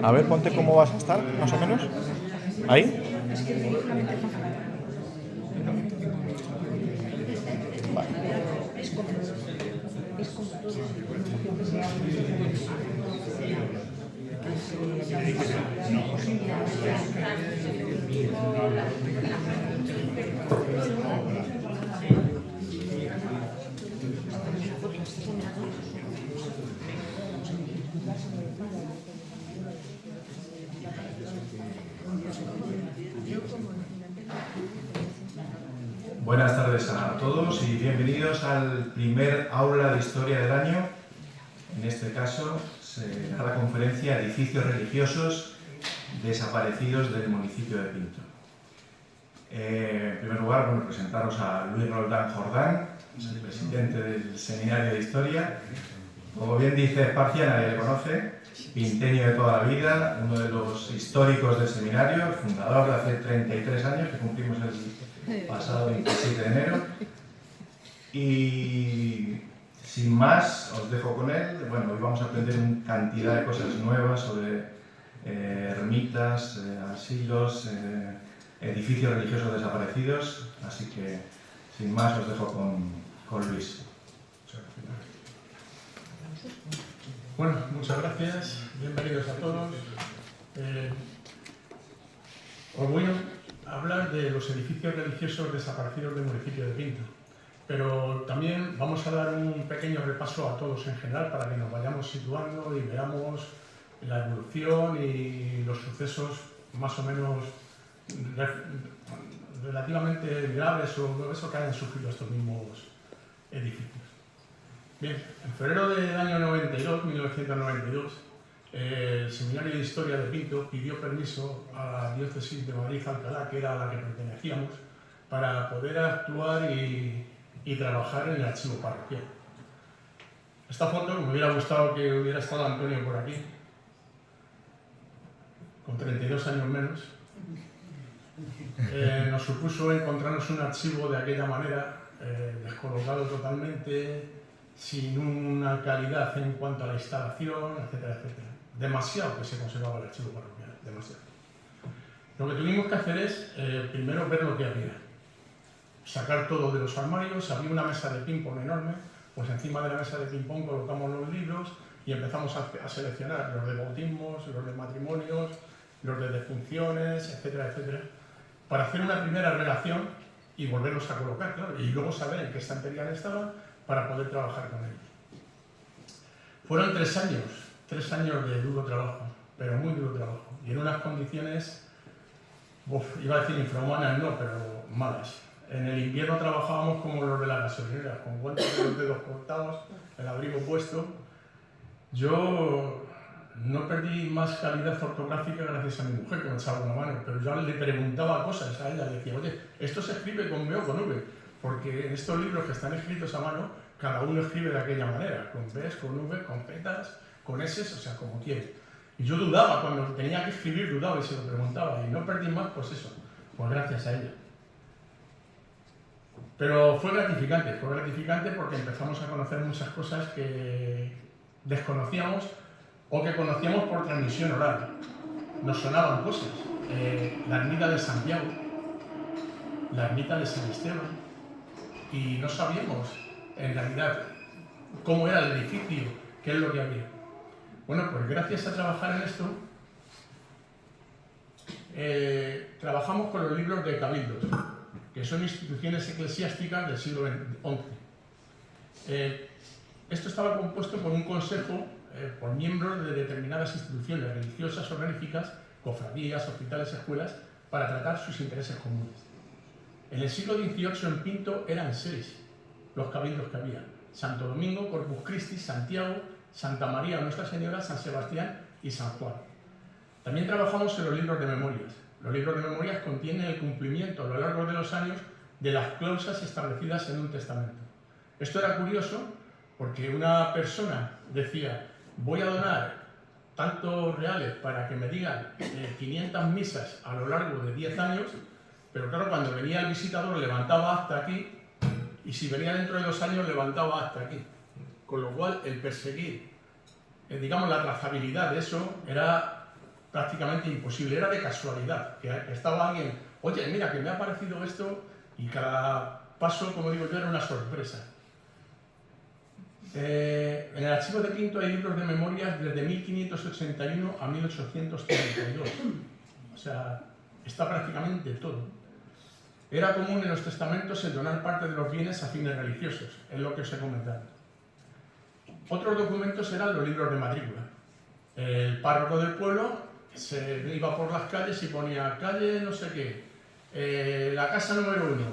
A ver, ponte cómo vas a estar, más o menos. ¿Ahí? Buenas tardes a todos y bienvenidos al primer aula de historia del año. En este caso será la conferencia Edificios religiosos desaparecidos del municipio de Pinto. En primer lugar, presentaros a Luis Roldán Jordán, es el presidente del Seminario de Historia. Como bien dice Esparcia, nadie le conoce, pinteño de toda la vida, uno de los históricos del seminario, fundador de hace 33 años, que cumplimos el pasado 27 de enero. Y sin más, os dejo con él. Bueno, hoy vamos a aprender una cantidad de cosas nuevas sobre ermitas, asilos, edificios religiosos desaparecidos, así que sin más os dejo con Luis. Bueno, muchas gracias, bienvenidos a todos. Os voy a hablar de los edificios religiosos desaparecidos del municipio de Pinto, pero también vamos a dar un pequeño repaso a todos en general para que nos vayamos situando y veamos la evolución y los sucesos más o menos relativamente graves o eso que hayan sufrido estos mismos edificios. Bien, en febrero del año 1992, el Seminario de Historia de Pinto pidió permiso a la diócesis de Madrid-Alcalá, que era a la que pertenecíamos, para poder actuar y trabajar en el archivo parroquial. Esta foto, me hubiera gustado que hubiera estado Antonio por aquí, con 32 años menos. Nos supuso encontrarnos un archivo de aquella manera, descolocado totalmente, sin una calidad en cuanto a la instalación, etcétera, etcétera. Demasiado que se conservaba el archivo parroquial, demasiado. Lo que tuvimos que hacer es, primero, ver lo que había. Sacar todo de los armarios, había una mesa de ping-pong enorme, pues encima de la mesa de ping-pong colocamos los libros y empezamos a seleccionar los de bautismos, los de matrimonios, los de defunciones, etcétera, etcétera, para hacer una primera relación y volverlos a colocar, claro, y luego saber en qué estantería estaban para poder trabajar con ellos. Fueron 3 años de duro trabajo, pero muy duro trabajo, y en unas condiciones, iba a decir infrahumanas, no, pero malas. En el invierno trabajábamos como los de la gasolinera, con guantes de los dedos cortados, el abrigo puesto. Yo no perdí más calidad ortográfica gracias a mi mujer, que me echaba una mano, pero yo le preguntaba cosas a ella, le decía, oye, ¿esto se escribe con B o con V? Porque en estos libros que están escritos a mano, cada uno escribe de aquella manera, con Bs, con V, con Zetas, con S, o sea, como quiere. Y yo dudaba, cuando tenía que escribir dudaba y se lo preguntaba, y no perdí más, pues eso, pues gracias a ella. Pero fue gratificante porque empezamos a conocer muchas cosas que desconocíamos o que conocíamos por transmisión oral. Nos sonaban cosas, la ermita de Santiago, la ermita de San Esteban, y no sabíamos en realidad cómo era el edificio, qué es lo que había. Bueno, pues gracias a trabajar en esto, trabajamos con los libros de cabildos, que son instituciones eclesiásticas del siglo XI. Esto estaba compuesto por un consejo, por miembros de determinadas instituciones religiosas honoríficas, cofradías, hospitales, escuelas, para tratar sus intereses comunes. En el siglo XVIII en Pinto eran 6 los cabildos que había: Santo Domingo, Corpus Christi, Santiago, Santa María, Nuestra Señora, San Sebastián y San Juan. También trabajamos en los libros de memorias. Los libros de memorias contienen el cumplimiento a lo largo de los años de las cláusulas establecidas en un testamento. Esto era curioso porque una persona decía, voy a donar tantos reales para que me digan 500 misas a lo largo de 10 años, pero claro, cuando venía el visitador levantaba hasta aquí, y si venía dentro de 2 años levantaba hasta aquí. Con lo cual, el perseguir, digamos, la trazabilidad de eso era prácticamente imposible, era de casualidad, que estaba alguien, oye, mira, que me ha parecido esto, y cada paso, como digo yo, era una sorpresa. En el archivo de Pinto hay libros de memorias desde 1581 a 1832, o sea, está prácticamente todo. Era común en los testamentos el donar parte de los bienes a fines religiosos, es lo que os he comentado. Otros documentos eran los libros de matrícula. El párroco del pueblo se iba por las calles y ponía calle no sé qué, la casa número 1,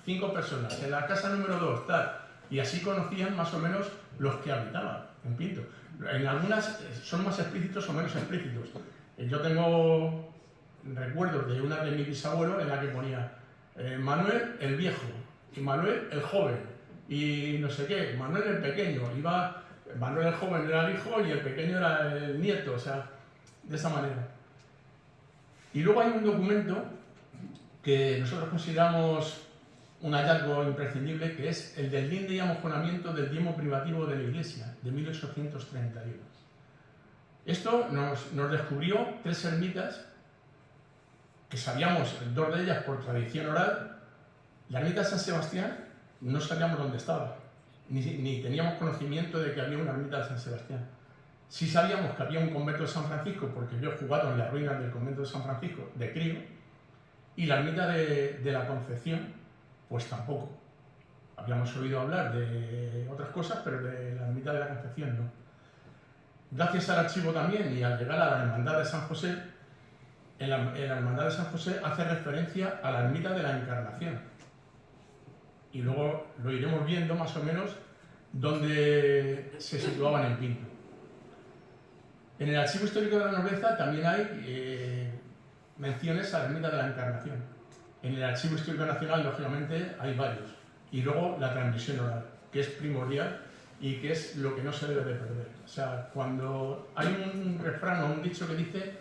5 personas, en la casa número 2, tal. Y así conocían más o menos los que habitaban en Pinto. En algunas son más explícitos o menos explícitos. Yo tengo recuerdos de una de mi bisabuelo en la que ponía Manuel el viejo, y Manuel el joven, y no sé qué, Manuel el pequeño. Manuel el joven era el hijo y el pequeño era el nieto, o sea, de esa manera. Y luego hay un documento que nosotros consideramos un hallazgo imprescindible, que es el del linde y amojonamiento del diezmo privativo de la Iglesia, de 1831. Esto nos descubrió 3 ermitas, que sabíamos, 2 de ellas por tradición oral. La ermita de San Sebastián no sabíamos dónde estaba, ni teníamos conocimiento de que había una ermita de San Sebastián. Sí sabíamos que había un convento de San Francisco, porque yo he jugado en las ruinas del convento de San Francisco de crío, y la ermita de la Concepción, pues tampoco. Habíamos oído hablar de otras cosas, pero de la ermita de la Concepción no. Gracias al archivo también y al llegar a la Hermandad de San José, en la Hermandad de San José hace referencia a la ermita de la Encarnación. Y luego lo iremos viendo más o menos dónde se situaban en Pinto. En el Archivo Histórico de la Nobleza también hay menciones a la ermita de la Encarnación. En el Archivo Histórico Nacional, lógicamente, hay varios. Y luego la transmisión oral, que es primordial y que es lo que no se debe de perder. O sea, cuando hay un refrán o un dicho que dice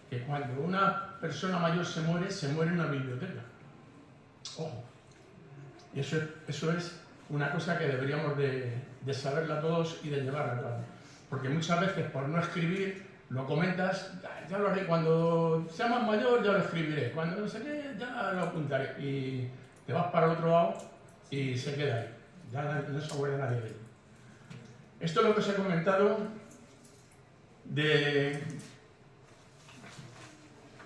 que cuando una persona mayor se muere en una biblioteca. Ojo. Y eso es una cosa que deberíamos de saberla todos y de llevarla a cabo. Porque muchas veces por no escribir lo comentas, ya lo haré, cuando sea más mayor ya lo escribiré, cuando no sé qué ya lo apuntaré, y te vas para otro lado y se queda ahí, ya no se acuerda nadie de ello. Esto es lo que os he comentado de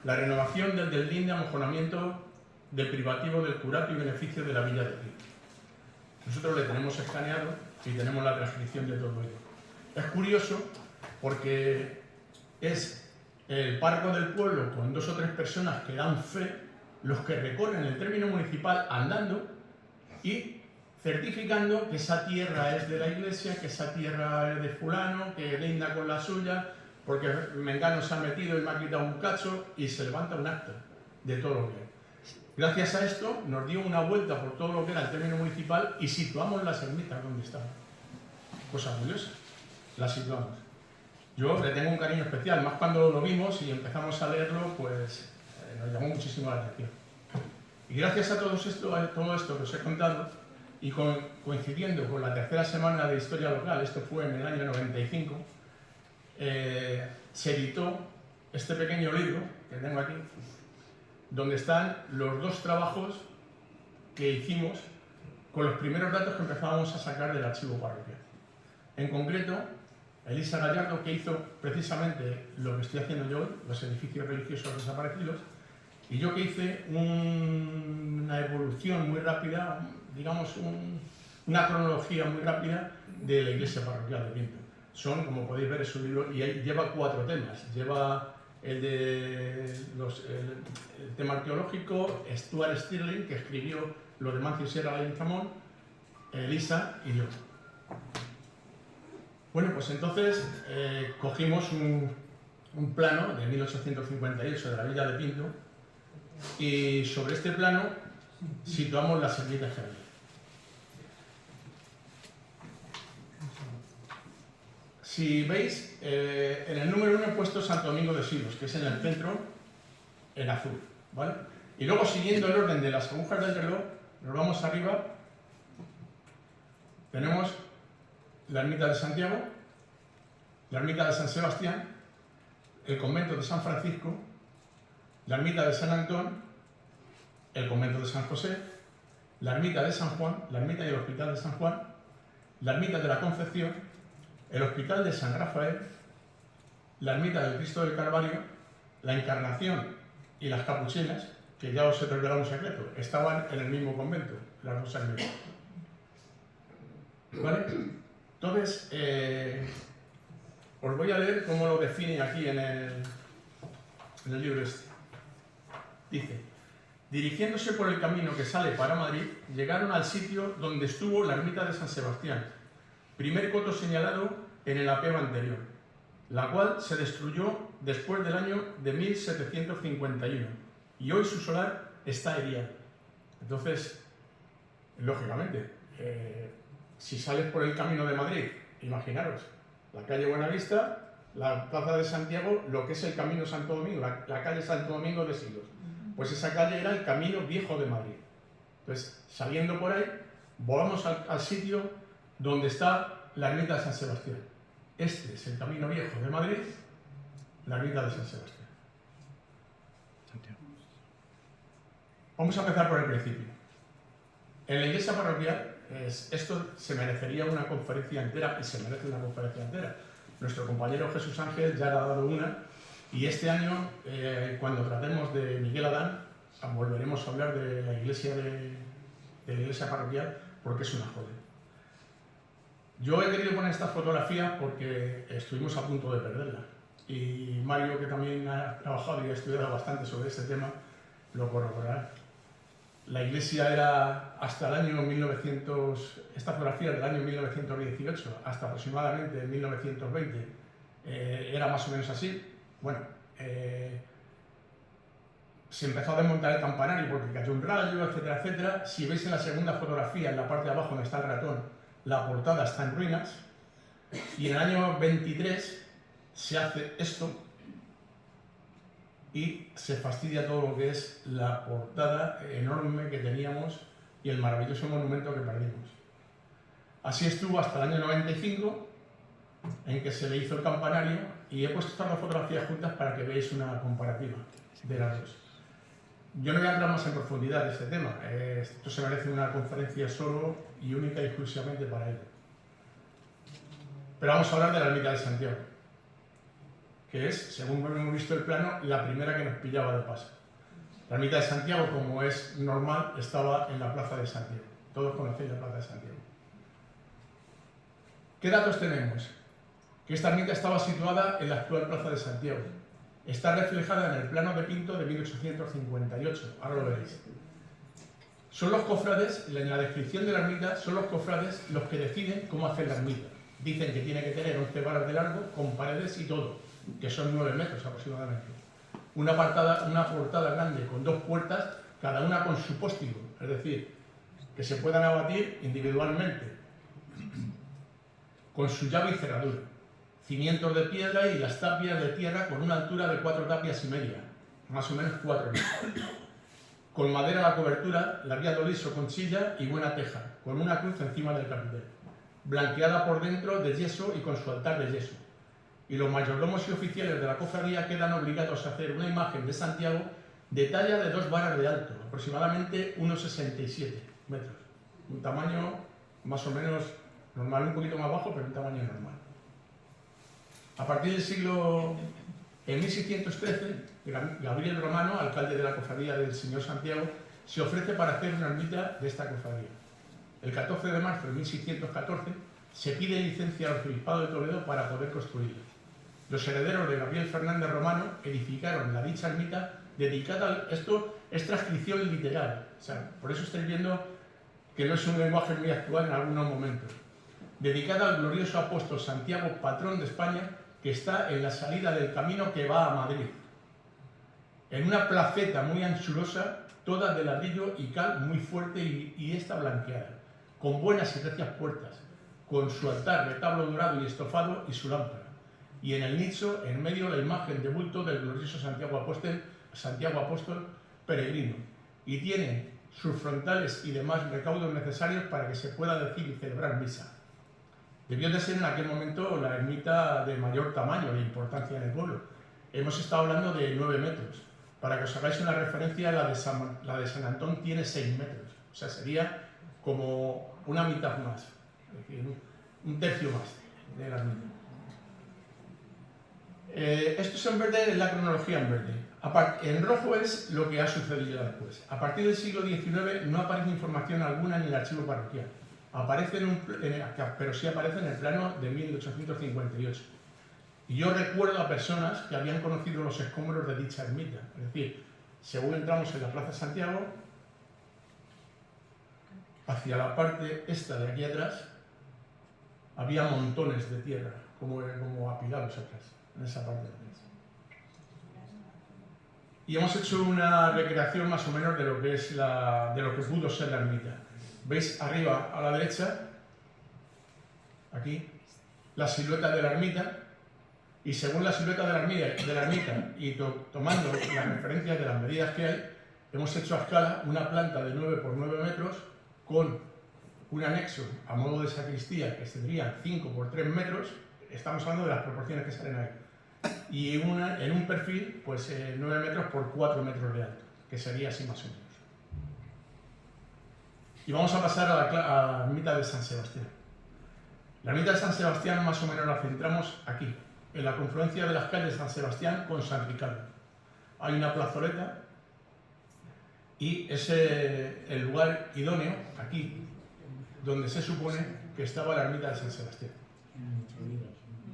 la renovación del linde amojonamiento del privativo del curato y beneficio de la Villa de Pinto. Nosotros le tenemos escaneado y tenemos la transcripción de todo ello. Es curioso porque es el párroco del pueblo con 2 o 3 personas que dan fe los que recorren el término municipal andando y certificando que esa tierra es de la iglesia, que esa tierra es de fulano, que linda con la suya, porque Mengano se ha metido y me ha quitado un cacho, y se levanta un acta de todo lo que hay. Gracias a esto nos dio una vuelta por todo lo que era el término municipal y situamos las ermitas donde estaban. Cosa curiosa, las situamos. Yo le tengo un cariño especial, más cuando lo vimos y empezamos a leerlo, pues nos llamó muchísimo la atención. Y gracias a todo esto que os he contado, y coincidiendo con la 3ª semana de Historia Local, esto fue en el año 95, se editó este pequeño libro que tengo aquí, donde están los 2 trabajos que hicimos con los primeros datos que empezábamos a sacar del archivo parroquial. En concreto, Elisa Gallardo, que hizo precisamente lo que estoy haciendo yo hoy, los edificios religiosos desaparecidos, y yo que hice una evolución muy rápida, digamos una cronología muy rápida de la iglesia parroquial de Pinto. Son, como podéis ver, es un libro y lleva 4 temas. Lleva el tema arqueológico, Stuart Stirling, que escribió lo de Mancio Sierra de Zamón, Elisa y yo. Bueno, pues entonces cogimos un plano de 1858 de la villa de Pinto y sobre este plano situamos las ermitas que había. Si veis, en el número 1 he puesto Santo Domingo de Silos, que es en el centro, en azul, ¿vale? Y luego, siguiendo el orden de las agujas del reloj, nos vamos arriba, tenemos la ermita de Santiago, la ermita de San Sebastián, el convento de San Francisco, la ermita de San Antón, el convento de San José, la ermita de San Juan, la ermita y el hospital de San Juan, la ermita de la Concepción, el hospital de San Rafael, la ermita del Cristo del Calvario, la Encarnación y las Capuchinas, que ya os he revelado un secreto, estaban en el mismo convento, las dos ermitas. ¿Vale? Entonces, os voy a leer cómo lo define aquí en el libro este. Dice: dirigiéndose por el camino que sale para Madrid, llegaron al sitio donde estuvo la ermita de San Sebastián, primer coto señalado en el apeo anterior, la cual se destruyó después del año de 1751, y hoy su solar está erial. Entonces, lógicamente, si sales por el camino de Madrid, imaginaros, la calle Buenavista, la plaza de Santiago, lo que es el camino Santo Domingo, la calle Santo Domingo de siglos. Pues esa calle era el camino viejo de Madrid. Entonces, saliendo por ahí, volvamos al sitio donde está la ermita de San Sebastián. Este es el camino viejo de Madrid, la ermita de San Sebastián. Vamos a empezar por el principio. En la iglesia parroquial, esto se merecería una conferencia entera, y se merece una conferencia entera. Nuestro compañero Jesús Ángel ya ha dado una, y este año, cuando tratemos de Miguel Adán, volveremos a hablar de la iglesia la iglesia parroquial, porque es una joya. Yo he querido poner esta fotografía porque estuvimos a punto de perderla, y Mario, que también ha trabajado y ha estudiado bastante sobre este tema, lo corroborará. La iglesia era, hasta el año 1900, esta fotografía del año 1918, hasta aproximadamente 1920, era más o menos así. Bueno, se empezó a desmontar el campanario porque cayó un rayo, etcétera, etcétera. Si veis en la segunda fotografía, en la parte de abajo donde está el ratón, la portada está en ruinas. Y en el año 23 se hace esto y se fastidia todo lo que es la portada enorme que teníamos y el maravilloso monumento que perdimos. Así estuvo hasta el año 95, en que se le hizo el campanario, y he puesto estas dos fotografías juntas para que veáis una comparativa de las dos. Yo no voy a entrar más en profundidad de este tema, esto se merece una conferencia solo y única y exclusivamente para ello. Pero vamos a hablar de la ermita de Santiago, que es, según hemos visto el plano, la primera que nos pillaba de paso. La ermita de Santiago, como es normal, estaba en la plaza de Santiago. Todos conocéis la plaza de Santiago. ¿Qué datos tenemos? Que esta ermita estaba situada en la actual plaza de Santiago. Está reflejada en el plano de Pinto de 1858, ahora lo veréis. Son los cofrades, en la descripción de la ermita, son los cofrades los que deciden cómo hacer la ermita. Dicen que tiene que tener 11 varas de largo, con paredes y todo, que son 9 metros aproximadamente. Una portada grande con 2 puertas, cada una con su póstigo, es decir, que se puedan abatir individualmente, con su llave y cerradura. Cimientos de piedra y las tapias de tierra con una altura de 4 tapias y media, más o menos 4 metros. Con madera la cobertura, labiado liso con chilla y buena teja, con una cruz encima del capitel, blanqueada por dentro de yeso y con su altar de yeso. Y los mayordomos y oficiales de la cofradía quedan obligados a hacer una imagen de Santiago de talla de 2 varas de alto, aproximadamente 1,67 metros. Un tamaño más o menos normal, un poquito más bajo, pero un tamaño normal. A partir del siglo, en 1613, Gabriel Romano, alcalde de la cofradía del Señor Santiago, se ofrece para hacer una ermita de esta cofradía. El 14 de marzo de 1614 se pide licencia al Arzobispado de Toledo para poder construirla. Los herederos de Gabriel Fernández Romano edificaron la dicha ermita dedicada a esto, es transcripción literal, o sea, por eso estáis viendo que no es un lenguaje muy actual en algunos momentos. Dedicada al glorioso apóstol Santiago, patrón de España, que está en la salida del camino que va a Madrid. En una placeta muy anchurosa, toda de ladrillo y cal muy fuerte y esta blanqueada, con buenas y recias puertas, con su altar, retablo dorado y estofado y su lámpara. Y en el nicho, en medio, la imagen de bulto del glorioso Santiago Apóstol peregrino. Y tiene sus frontales y demás recaudos necesarios para que se pueda decir y celebrar misa. Debió de ser en aquel momento la ermita de mayor tamaño e importancia en el pueblo. hemos estado hablando de 9 metros. Para que os hagáis una referencia, la de San Antón tiene 6 metros. O sea, sería como una mitad más, es decir, un tercio más de la ermita. Esto es en verde, es la cronología en verde. En rojo es lo que ha sucedido después. A partir del siglo XIX no aparece información alguna en el archivo parroquial. Aparece pero sí aparece en el plano de 1858. Y yo recuerdo a personas que habían conocido los escombros de dicha ermita. Es decir, según entramos en la Plaza Santiago, hacia la parte esta de aquí atrás, había montones de tierra, como apilados atrás, en esa parte de atrás. Y hemos hecho una recreación más o menos de lo que es de lo que pudo ser la ermita. ¿Veis arriba a la derecha? Aquí, la silueta de la ermita. Y según la silueta de la ermita y tomando las referencias de las medidas que hay, hemos hecho a escala una planta de 9 por 9 metros con un anexo a modo de sacristía que tendría 5 por 3 metros. Estamos hablando de las proporciones que salen ahí. Y en un perfil, pues 9 metros por 4 metros de alto, que sería así más o menos. Y vamos a pasar a la ermita de San Sebastián. La ermita de San Sebastián más o menos la centramos aquí, en la confluencia de las calles San Sebastián con San Ricardo. Hay una plazoleta y es el lugar idóneo, aquí, donde se supone que estaba la ermita de San Sebastián.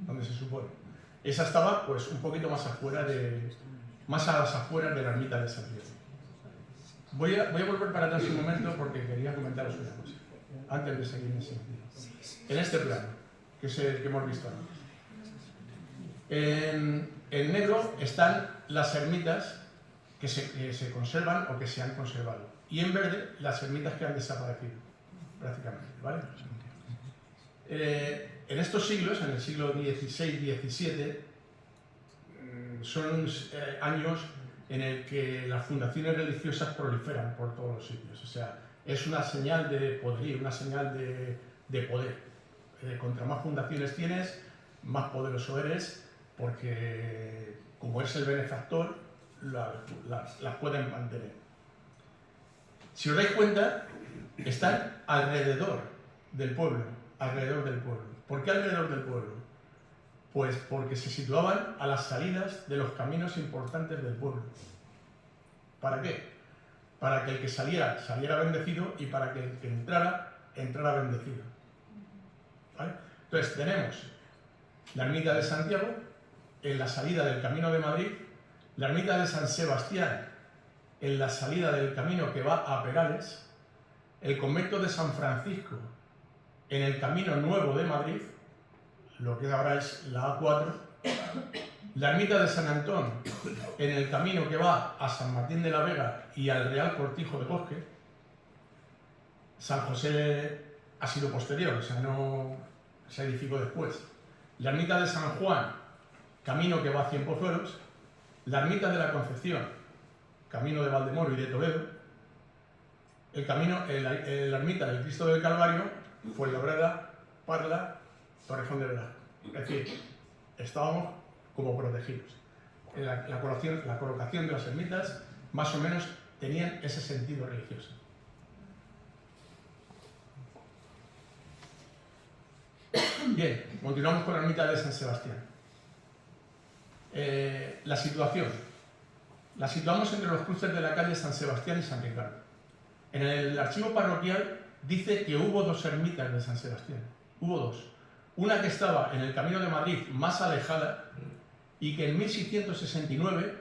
Donde se supone. Esa estaba pues un poquito más más a las afueras de la ermita de San Ricardo. Voy a volver para atrás un momento porque quería comentaros una cosa, antes de seguir en ese sentido. En este plano, que es el que hemos visto antes. En negro están las ermitas que se conservan o que se han conservado. Y en verde, las ermitas que han desaparecido, prácticamente, ¿vale? En estos siglos, en el siglo XVI-XVII, son años en el que las fundaciones religiosas proliferan por todos los sitios. O sea, es una señal de poderío, una señal de poder. Contra más fundaciones tienes, más poderoso eres, porque como es el benefactor, las pueden mantener. Si os dais cuenta, están alrededor del pueblo, ¿Por qué alrededor del pueblo? Pues porque se situaban a las salidas de los caminos importantes del pueblo. ¿Para qué? Para que el que saliera bendecido y para que el que entrara bendecido. ¿Vale? Entonces tenemos la ermita de Santiago en la salida del Camino de Madrid, la ermita de San Sebastián en la salida del camino que va a Perales, el convento de San Francisco en el Camino Nuevo de Madrid, lo que ahora es la A4, la ermita de San Antón en el camino que va a San Martín de la Vega y al Real Cortijo de Bosque. San José ha sido posterior, o sea, no se edificó después. La ermita de San Juan, camino que va a Cienpozuelos. La ermita de la Concepción, camino de Valdemoro y de Toledo. La ermita del Cristo del Calvario, Fuenlabrada, Parla, Torrejón de Velasco. Es decir, estábamos como protegidos. La colocación de las ermitas más o menos tenían ese sentido religioso. Bien, continuamos con la ermita de San Sebastián. La situación. La situamos entre los cruces de la calle San Sebastián y San Ricardo. En el archivo parroquial dice que hubo 2 ermitas de San Sebastián. Hubo 2. Una que estaba en el Camino de Madrid más alejada y que en 1669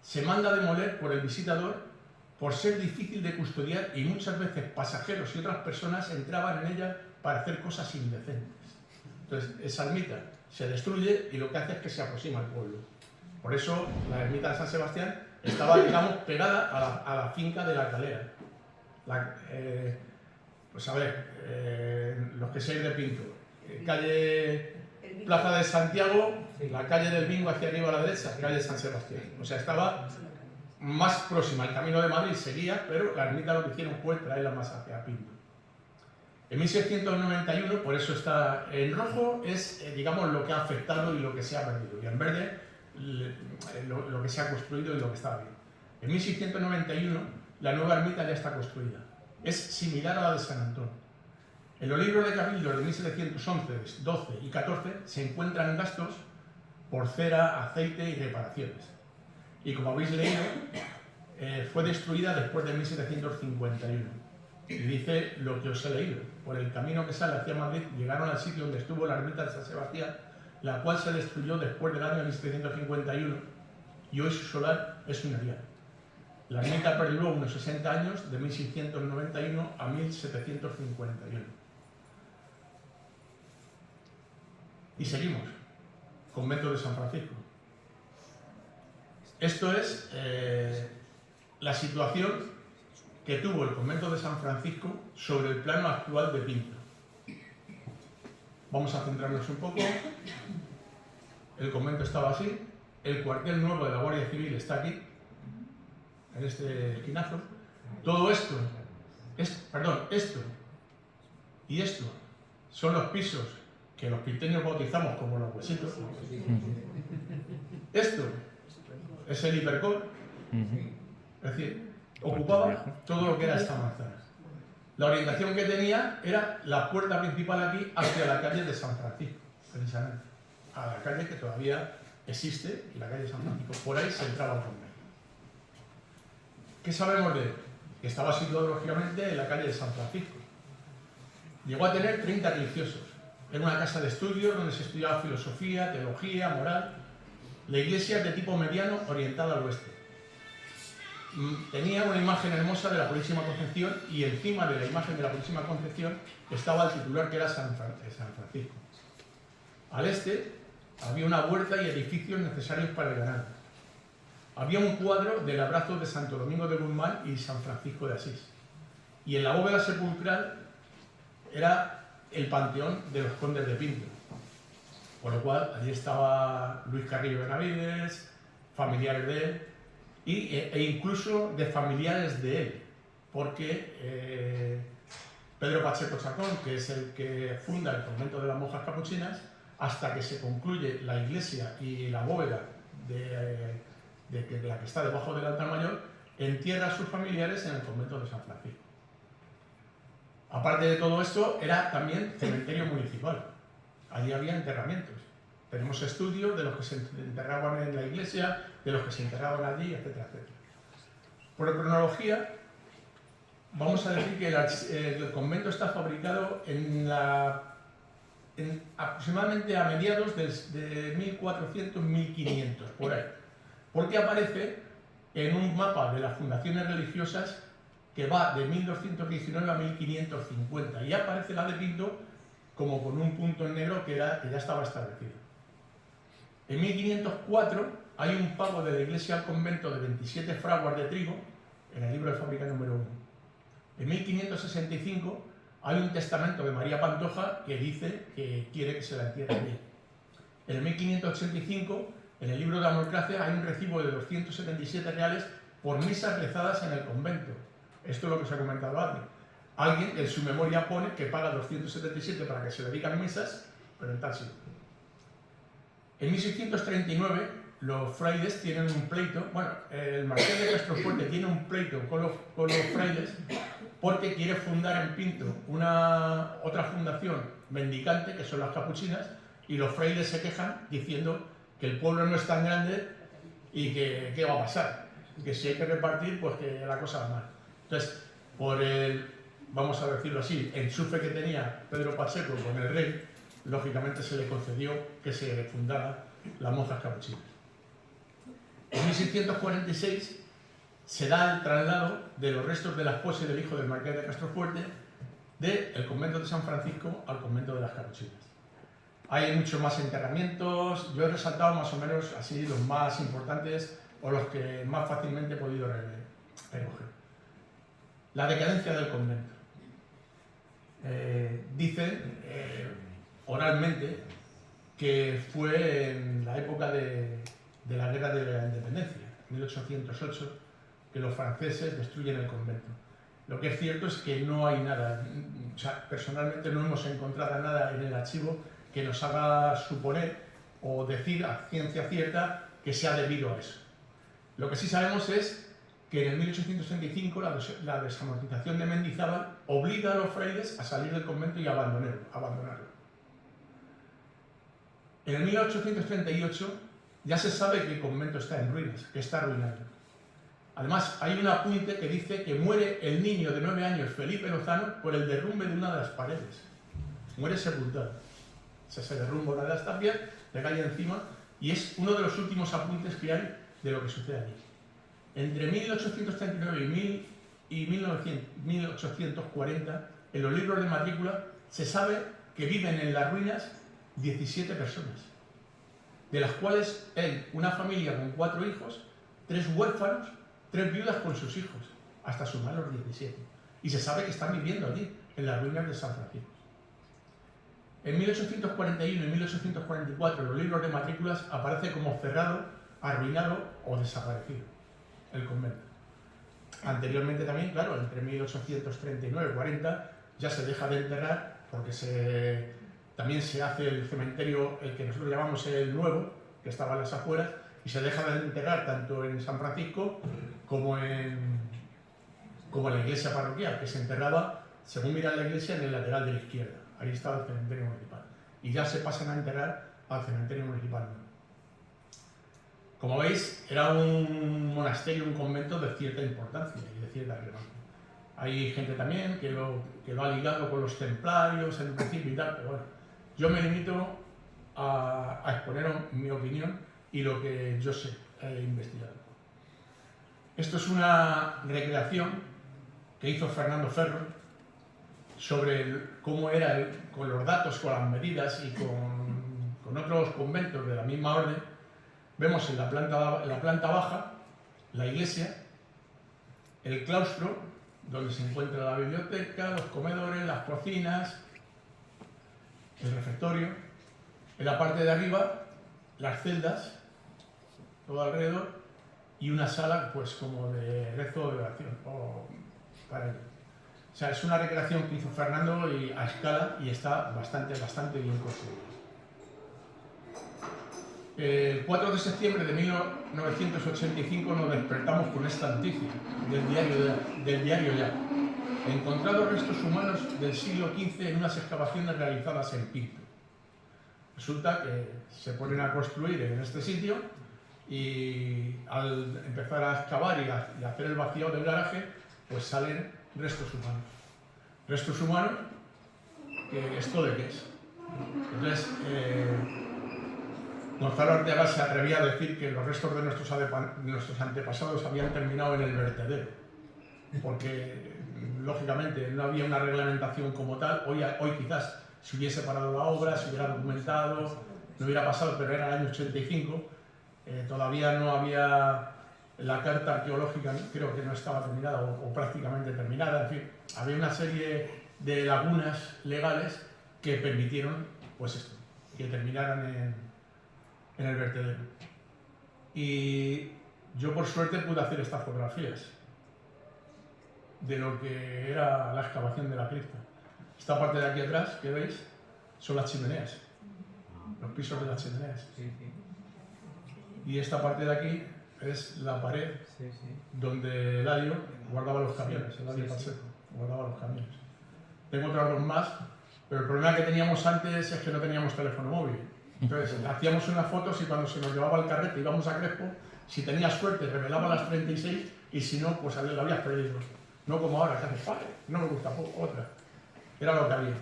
se manda demoler por el visitador por ser difícil de custodiar y muchas veces pasajeros y otras personas entraban en ella para hacer cosas indecentes. Entonces, esa ermita se destruye y lo que hace es que se aproxima al pueblo. Por eso, la ermita de San Sebastián estaba, digamos, pegada a la finca de la Calera. Pues a ver, los que seáis de Pinto, calle Plaza de Santiago, la calle del Bingo hacia arriba a la derecha, calle San Sebastián. O sea, estaba más próxima. El Camino de Madrid seguía, pero la ermita lo que hicieron fue traerla más hacia Pinto. En 1691, por eso está en rojo, es digamos lo que ha afectado y lo que se ha perdido. Y en verde, lo que se ha construido y lo que estaba bien. En 1691 la nueva ermita ya está construida. Es similar a la de San Antón. En los libros de cabildos de 1711, 12 y 14 se encuentran gastos por cera, aceite y reparaciones. Y como habéis leído, fue destruida después de 1751. Y dice lo que os he leído. Por el camino que sale hacia Madrid llegaron al sitio donde estuvo la ermita de San Sebastián, la cual se destruyó después del año 1751 y hoy su solar es un erial. La ermita perduró unos 60 años, de 1691 a 1751. Y seguimos. Convento de San Francisco. Esto es la situación que tuvo el convento de San Francisco sobre el plano actual de Pinto. Vamos a centrarnos un poco. El convento estaba así. El cuartel nuevo de la Guardia Civil está aquí, en este esquinazo. Todo esto, esto y esto son los pisos que los pinteños bautizamos como los huesitos. Esto es el hipercor, es decir, ocupaba todo lo que era esta manzana. La orientación que tenía era la puerta principal aquí hacia la calle de San Francisco, precisamente, a la calle que todavía existe, la calle de San Francisco. Por ahí se entraba el convento. ¿Qué sabemos de él? Que estaba situado lógicamente en la calle de San Francisco. Llegó a tener 30 religiosos. Era una casa de estudios donde se estudiaba filosofía, teología, moral. La iglesia es de tipo mediano, orientada al oeste. Tenía una imagen hermosa de la Purísima Concepción y encima de la imagen de la Purísima Concepción estaba el titular, que era San Francisco. Al este había una huerta y edificios necesarios para el ganado. Había un cuadro del abrazo de Santo Domingo de Guzmán y San Francisco de Asís. Y en la bóveda sepulcral era el panteón de los condes de Pinto. Por lo cual, allí estaba Luis Carrillo Benavides, familiares de él, e incluso de familiares de él, porque Pedro Pacheco Chacón, que es el que funda el convento de las monjas capuchinas, hasta que se concluye la iglesia y la bóveda de la que está debajo del altar mayor, entierra a sus familiares en el convento de San Francisco. Aparte de todo esto, era también cementerio municipal. Allí había enterramientos. Tenemos estudios de los que se enterraban en la iglesia, de los que se enterraban allí, etcétera, etcétera. Por cronología, vamos a decir que el convento está fabricado aproximadamente a mediados de 1400-1500, por ahí. Porque aparece en un mapa de las fundaciones religiosas que va de 1219 a 1550, y aparece la de Pinto como con un punto en negro que ya estaba establecida. En 1504 hay un pago de la iglesia al convento de 27 fraguas de trigo, en el libro de fábrica número 1. En 1565 hay un testamento de María Pantoja que dice que quiere que se la entierre bien. En el 1585, en el libro de Amorcracia, hay un recibo de 277 reales por misas rezadas en el convento. Esto es lo que os he comentado antes. Alguien en su memoria pone que paga 277 para que se le digan misas, pero en tal sitio. En 1639 los frailes tienen un pleito, el marqués de Castrofuerte tiene un pleito con los frailes porque quiere fundar en Pinto otra fundación mendicante, que son las capuchinas, y los frailes se quejan diciendo que el pueblo no es tan grande y que qué va a pasar, que si hay que repartir, pues que la cosa va mal. Entonces, por el, vamos a decirlo así, enchufe que tenía Pedro Pacheco con el rey, lógicamente se le concedió que se fundara las monjas capuchinas. En 1646 se da el traslado de los restos de la esposa y del hijo del marqués de Castrofuerte del convento de San Francisco al convento de las capuchinas. Hay muchos más enterramientos, yo he resaltado más o menos así los más importantes o los que más fácilmente he podido recoger. La decadencia del convento. Dicen oralmente que fue en la época de la Guerra de la Independencia, 1808, que los franceses destruyen el convento. Lo que es cierto es que no hay nada, o sea, personalmente no hemos encontrado nada en el archivo que nos haga suponer o decir a ciencia cierta que sea debido a eso. Lo que sí sabemos es que en el 1835 la desamortización de Mendizábal obliga a los frailes a salir del convento y abandonarlo. En el 1838 ya se sabe que el convento está en ruinas, que está arruinado. Además, hay un apunte que dice que muere el niño de 9 años, Felipe Lozano, por el derrumbe de una de las paredes. Muere sepultado. Se derrumba una de las tapias, le cae encima, y es uno de los últimos apuntes que hay de lo que sucede allí. Entre 1839 y 1840, en los libros de matrícula, se sabe que viven en las ruinas 17 personas, de las cuales hay una familia con 4 hijos, 3 huérfanos, 3 viudas con sus hijos, hasta sumar los 17. Y se sabe que están viviendo allí, en las ruinas de San Francisco. En 1841 y 1844, en los libros de matrículas, aparece como cerrado, arruinado o desaparecido el convento. Anteriormente también, claro, entre 1839 y 40, ya se deja de enterrar porque también se hace el cementerio, el que nosotros llamamos el nuevo, que estaba en las afueras, y se deja de enterrar tanto en San Francisco como en la iglesia parroquial, que se enterraba, según miran la iglesia, en el lateral de la izquierda. Ahí estaba el cementerio municipal. Y ya se pasan a enterrar al cementerio municipal. Como veis, era un monasterio, un convento de cierta importancia y de cierta relevancia. Hay gente también que lo ha ligado con los templarios en un principio y tal, pero bueno, yo me limito a exponer mi opinión y lo que yo sé, he investigado. Esto es una recreación que hizo Fernando Ferro sobre cómo era, con los datos, con las medidas y con otros conventos de la misma orden. Vemos en la planta baja la iglesia, el claustro, donde se encuentra la biblioteca, los comedores, las cocinas, el refectorio. En la parte de arriba, las celdas, todo alrededor, y una sala, pues como de rezo de oración, o para ello. O sea, es una recreación que hizo Fernando a escala y está bastante bien construida. El 4 de septiembre de 1985 nos despertamos con esta noticia del diario Ya. Encontrados restos humanos del siglo XV en unas excavaciones realizadas en Pinto. Resulta que se ponen a construir en este sitio y al empezar a excavar y hacer el vaciado del garaje, pues salen restos humanos. Restos humanos, ¿esto de qué es? Entonces, Gonzalo Arteaga se atrevía a decir que los restos de nuestros antepasados habían terminado en el vertedero, porque lógicamente no había una reglamentación como tal. Hoy quizás se hubiese parado la obra, se hubiera documentado, no hubiera pasado, pero era el año 85, todavía no había la carta arqueológica, creo que no estaba terminada o prácticamente terminada. En fin, había una serie de lagunas legales que permitieron, pues esto, que terminaran en el vertedero. Y yo por suerte pude hacer estas fotografías de lo que era la excavación de la cripta. Esta parte de aquí atrás que veis son las chimeneas, los pisos de las chimeneas. Y esta parte de aquí es la pared donde Eladio guardaba los camiones, Eladio Pacheco guardaba los camiones. Tengo otros 2 más, pero el problema que teníamos antes es que no teníamos teléfono móvil. Entonces, hacíamos unas fotos y cuando se nos llevaba el carrete íbamos a Crespo, si tenías suerte revelaba las 36 y si no, pues lo habías perdido. No como ahora, que haces, no me gusta, otra. Era lo que había.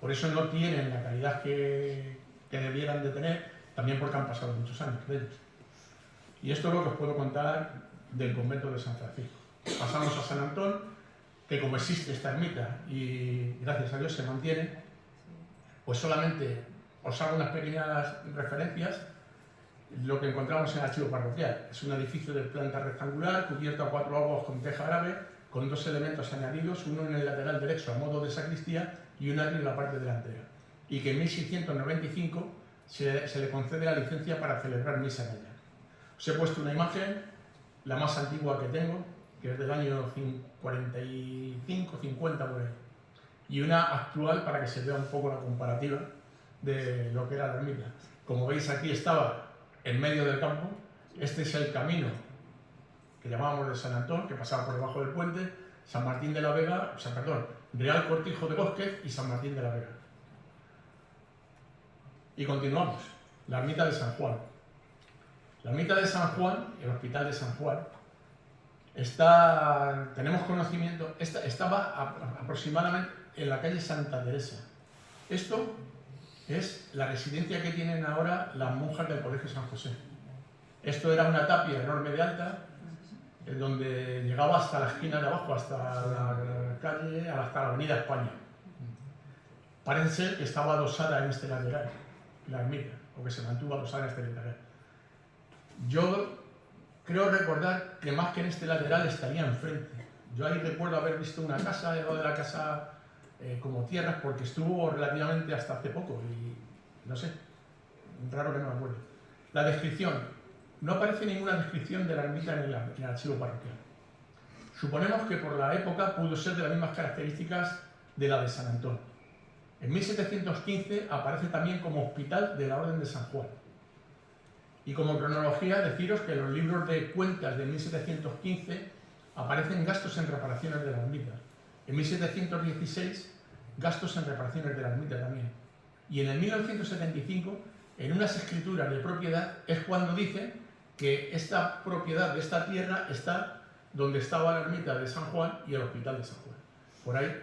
Por eso no tienen la calidad que debieran de tener, también porque han pasado muchos años de ellos. Y esto es lo que os puedo contar del convento de San Francisco. Pasamos a San Antón, que como existe esta ermita y gracias a Dios se mantiene, pues solamente os hago unas pequeñas referencias. Lo que encontramos en el archivo parroquial es un edificio de planta rectangular, cubierto a 4 aguas con teja árabe, con 2 elementos añadidos, uno en el lateral derecho a modo de sacristía y un atrio en la parte delantera. Y que en 1695 se le concede la licencia para celebrar misa en ella. Os he puesto una imagen, la más antigua que tengo, que es del año 45, 50 por ahí. Y una actual para que se vea un poco la comparativa de lo que era la ermita. Como veis, aquí estaba en medio del campo Este es el camino que llamábamos de San Antón, que pasaba por debajo del puente, San Martín de la Vega, o sea, perdón, Real Cortijo de Bosques y San Martín de la Vega. Y continuamos, la ermita de San Juan. La ermita de San Juan, el hospital de San Juan, tenemos conocimiento, estaba aproximadamente en la calle Santa Teresa. Esto es la residencia que tienen ahora las monjas del Colegio San José. Esto era una tapia enorme de alta, donde llegaba hasta la esquina de abajo, hasta la calle, hasta la avenida España. Parece ser que estaba adosada en este lateral, la ermita, o que se mantuvo adosada en este lateral. Yo creo recordar que más que en este lateral estaría enfrente. Yo ahí recuerdo haber visto una casa, he dado de la casa como tierras, porque estuvo relativamente hasta hace poco y no sé, raro que no me acuerdo. La descripción. No aparece ninguna descripción de la ermita en el archivo parroquial. Suponemos que por la época pudo ser de las mismas características de la de San Antón. En 1715 aparece también como hospital de la Orden de San Juan. Y como cronología, deciros que en los libros de cuentas de 1715 aparecen gastos en reparaciones de la ermita. En 1716, gastos en reparaciones de la ermita también. Y en el 1975, en unas escrituras de propiedad, es cuando dicen que esta propiedad de esta tierra está donde estaba la ermita de San Juan y el hospital de San Juan. Por ahí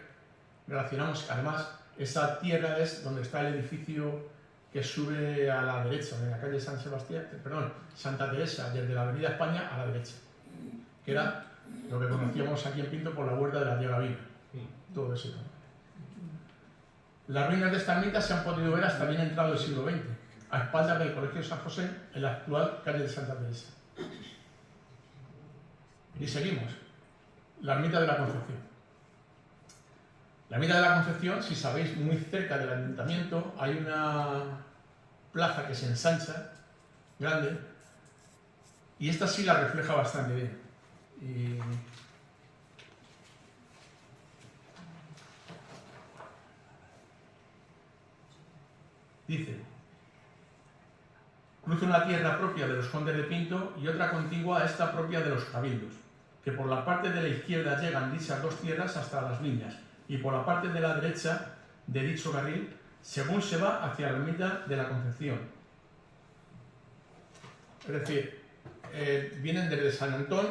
relacionamos, además, esa tierra es donde está el edificio que sube a la derecha, en la calle Santa Teresa, desde la avenida España a la derecha, que era lo que conocíamos aquí en Pinto por la huerta de la tía Gavina. Todo eso. Las ruinas de esta ermita se han podido ver hasta bien entrado el siglo XX, a espaldas del Colegio San José, en la actual calle de Santa Teresa. Y seguimos. La ermita de la Concepción. La ermita de la Concepción, si sabéis, muy cerca del ayuntamiento hay una plaza que se ensancha, grande, y esta sí la refleja bastante bien. Dice: cruza una tierra propia de los condes de Pinto y otra contigua a esta propia de los cabildos, que por la parte de la izquierda llegan dichas dos tierras hasta las viñas, y por la parte de la derecha de dicho carril, según se va hacia la ermita de la Concepción. Es decir, vienen desde San Antón,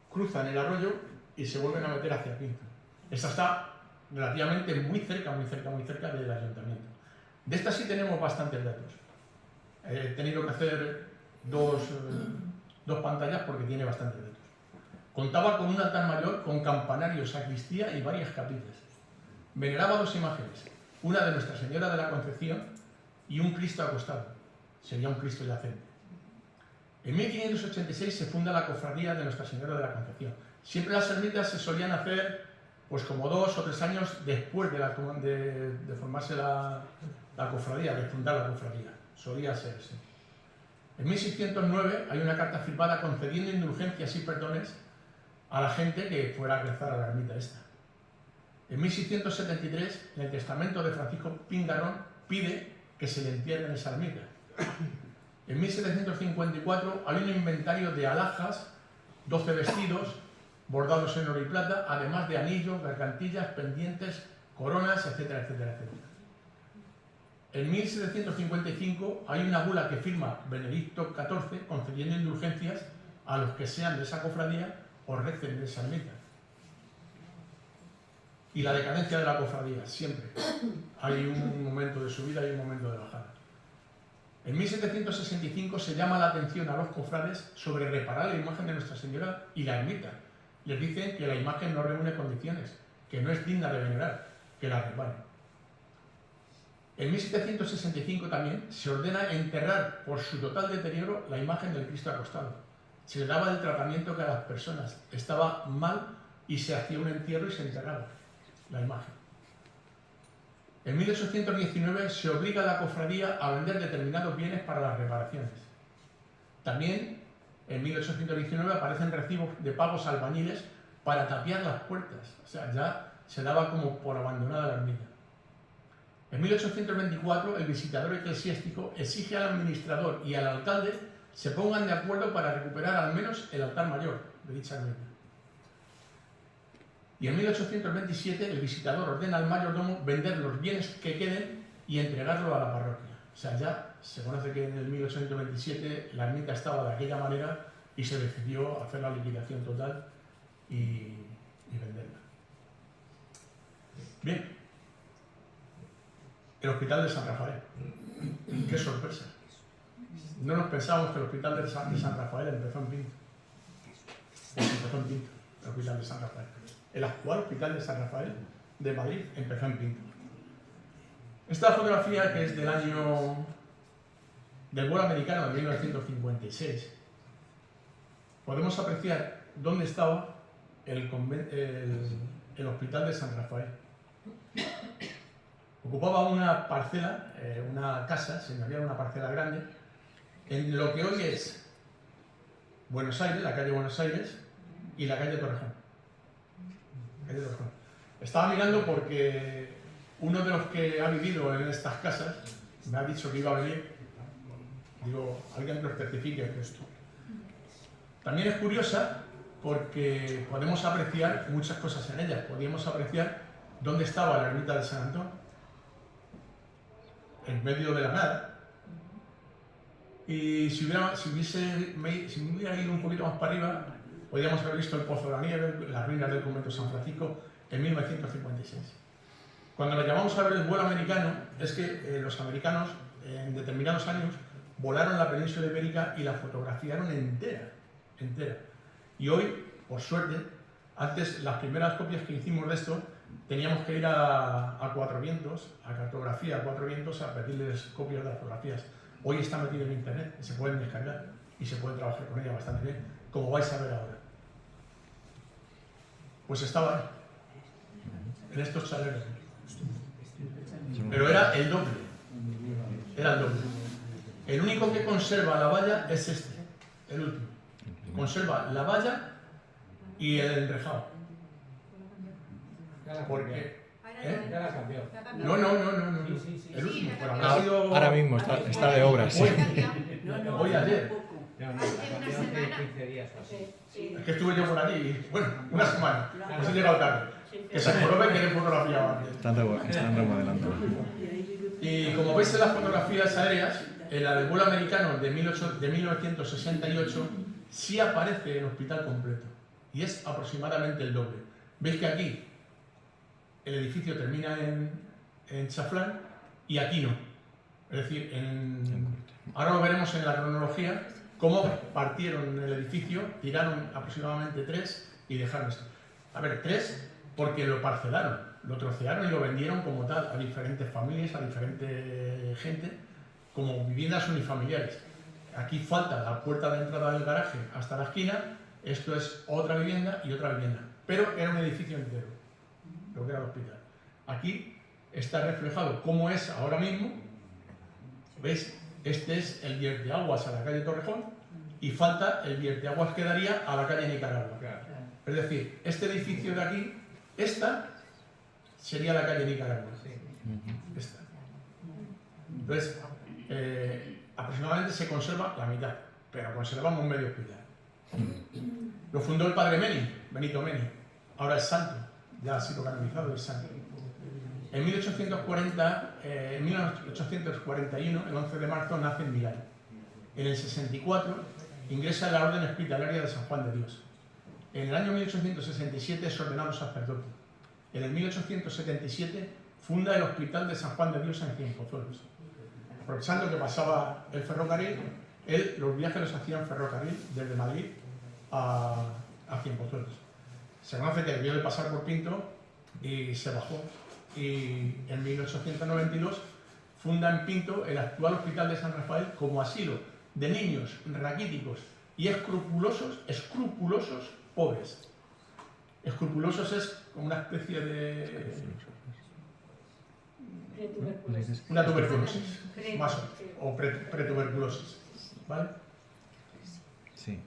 cruzan el arroyo y se vuelven a meter hacia Pinto. Esta está relativamente muy cerca del ayuntamiento. De esta sí tenemos bastantes datos. He tenido que hacer dos pantallas porque tiene bastantes datos. Contaba con un altar mayor con campanario, sacristía y varias capillas. Veneraba dos imágenes, una de Nuestra Señora de la Concepción y un Cristo acostado. Sería un Cristo yacente. En 1586 se funda la cofradía de Nuestra Señora de la Concepción. Siempre las ermitas se solían hacer pues como 2 o 3 años después de formarse la cofradía, de fundar la cofradía. Solía ser así. En 1609 hay una carta firmada concediendo indulgencias y perdones a la gente que fuera a rezar a la ermita esta. En 1673, en el testamento de Francisco Pingarón, pide que se le entierre en esa ermita. En 1754 hay un inventario de alhajas, 12 vestidos, bordados en oro y plata, además de anillos, gargantillas, pendientes, coronas, etcétera, etcétera, etcétera. En 1755 hay una bula que firma Benedicto XIV concediendo indulgencias a los que sean de esa cofradía o recen en esa ermita. Y la decadencia de la cofradía, siempre. Hay un momento de subida y un momento de bajada. En 1765 se llama la atención a los cofrades sobre reparar la imagen de Nuestra Señora y la ermita. Les dicen que la imagen no reúne condiciones, que no es digna de venerar, que la reparen. En 1765 también se ordena enterrar por su total deterioro la imagen del Cristo acostado. Se le daba el tratamiento que a las personas estaba mal y se hacía un entierro y se enterraba la imagen. En 1819 se obliga a la cofradía a vender determinados bienes para las reparaciones. También en 1819 aparecen recibos de pagos a albañiles para tapiar las puertas. O sea, ya se daba como por abandonada la ermita. En 1824 el visitador eclesiástico exige al administrador y al alcalde se pongan de acuerdo para recuperar al menos el altar mayor de dicha ermita. Y en 1827 el visitador ordena al mayordomo vender los bienes que queden y entregarlo a la parroquia. O sea, ya se conoce que en el 1827 la ermita estaba de aquella manera y se decidió hacer la liquidación total y venderla. Bien, el Hospital de San Rafael. ¡Qué sorpresa! No nos pensábamos que el Hospital de San Rafael empezó en Pinto. Empezó en Pinto, el Hospital de San Rafael. El actual Hospital de San Rafael de Madrid empezó en Pinto. Esta fotografía, que es del año del vuelo americano de 1956, podemos apreciar dónde estaba el Hospital de San Rafael. Ocupaba una parcela, una casa, señoría, una parcela grande, en lo que hoy es Buenos Aires, la calle Buenos Aires, y la calle Torrejón. Estaba mirando porque uno de los que ha vivido en estas casas me ha dicho que iba a venir. Digo, alguien nos certifique que esto. También es curiosa porque podemos apreciar muchas cosas en ella. Podíamos apreciar dónde estaba la ermita de San Antón, en medio de la nada. Y si me hubiera ido un poquito más para arriba, podríamos haber visto el Pozo de la Nieve, las ruinas del convento de San Francisco, en 1956. Cuando lo llamamos a ver el vuelo americano, es que los americanos en determinados años volaron la península ibérica y la fotografiaron entera. Y hoy, por suerte, antes las primeras copias que hicimos de esto, teníamos que ir a Cuatro Vientos, a cartografía a Cuatro Vientos, a pedirles copias de las fotografías. Hoy está metido en internet, se pueden descargar y se puede trabajar con ella bastante bien, como vais a ver ahora. Pues estaba ahí, en estos chaleros. Pero era el doble. Era el doble. El único que conserva la valla es este, el último. Conserva la valla y el enrejado. ¿Por qué? Ya la cambió. No. El último. Pero habrá sido... Ahora mismo está de obras. Sí. Hoy ayer. No, la cambió hace 15 días o así. Es que estuve yo por allí y, bueno, una semana. Pues he llegado tarde. Que se jorobe que le fotografiaba antes. Están remodelando. Y como veis en las fotografías aéreas, en la del vuelo americano de 1968 sí aparece el hospital completo. Y es aproximadamente el doble. Veis que aquí el edificio termina en Chaflán y aquí no. Es decir, ahora lo veremos en la cronología, cómo partieron el edificio, tiraron aproximadamente 3 y dejaron esto. A ver, 3 porque lo parcelaron, lo trocearon y lo vendieron como tal a diferentes familias, a diferente gente, como viviendas unifamiliares. Aquí falta la puerta de entrada del garaje hasta la esquina, esto es otra vivienda y otra vivienda, pero era un edificio entero, lo que era el hospital. Aquí está reflejado cómo es ahora mismo, ¿veis? Este es el vierteaguas a la calle Torrejón y falta el vierteaguas que daría a la calle Nicaragua. Es decir, este edificio de aquí, esta sería la calle Nicaragua. Esta. Entonces, aproximadamente se conserva la mitad, pero conservamos un medio hospital. Lo fundó el padre Meni, Benito Meni. Ahora es santo, ya ha sido canonizado, es santo. En 1841, el 11 de marzo, nace en Milán. En el 64 ingresa en la Orden Hospitalaria de San Juan de Dios. En el año 1867 es ordenado sacerdote. En el 1877 funda el Hospital de San Juan de Dios en Cienpozuelos. Aprovechando que pasaba el ferrocarril, él los viajes los hacía en ferrocarril desde Madrid a Cienpozuelos. Se conoce que debió de pasar por Pinto y se bajó. Y en 1892 funda en Pinto el actual Hospital de San Rafael como asilo de niños raquíticos y escrupulosos pobres. Escrupulosos es como una especie de... una tuberculosis, más o pretuberculosis, ¿vale? Sí.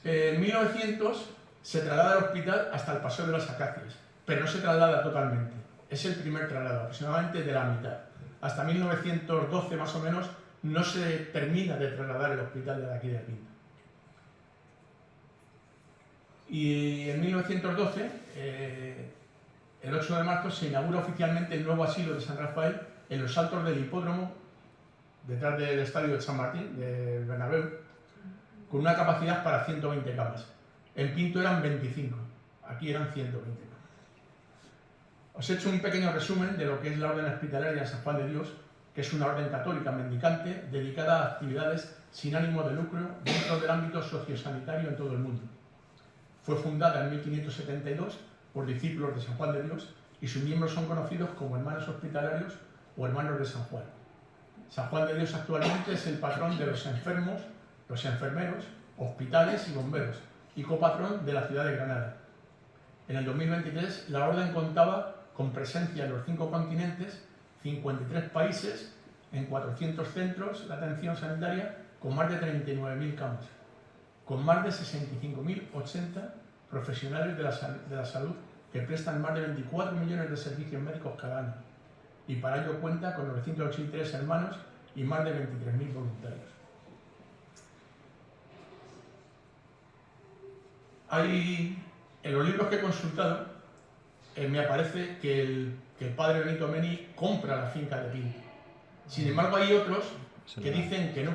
En 1900 se traslada el hospital hasta el Paseo de las Acacias, pero no se traslada totalmente. Es el primer traslado, aproximadamente de la mitad. Hasta 1912 más o menos no se termina de trasladar el hospital de aquí de Pinto. Y en 1912, el 8 de marzo, se inaugura oficialmente el nuevo asilo de San Rafael en los altos del hipódromo, detrás del estadio de San Martín, del Bernabéu, con una capacidad para 120 camas. En Pinto eran 25, aquí eran 120 camas. Os he hecho un pequeño resumen de lo que es la Orden Hospitalaria de San Juan de Dios, que es una orden católica mendicante dedicada a actividades sin ánimo de lucro dentro del ámbito sociosanitario en todo el mundo. Fue fundada en 1572 por discípulos de San Juan de Dios y sus miembros son conocidos como hermanos hospitalarios o hermanos de San Juan. San Juan de Dios actualmente es el patrón de los enfermos, los enfermeros, hospitales y bomberos, y copatrón de la ciudad de Granada. En el 2023 la orden contaba con presencia en los 5 continentes, 53 países, en 400 centros de atención sanitaria, con más de 39.000 camas, con más de 65.080 profesionales de la salud que prestan más de 24 millones de servicios médicos cada año, y para ello cuenta con 983 hermanos y más de 23.000 voluntarios. En los libros que he consultado, me aparece que el padre Benito Meni compra la finca de Pinto. Sin embargo, hay otros que dicen que no,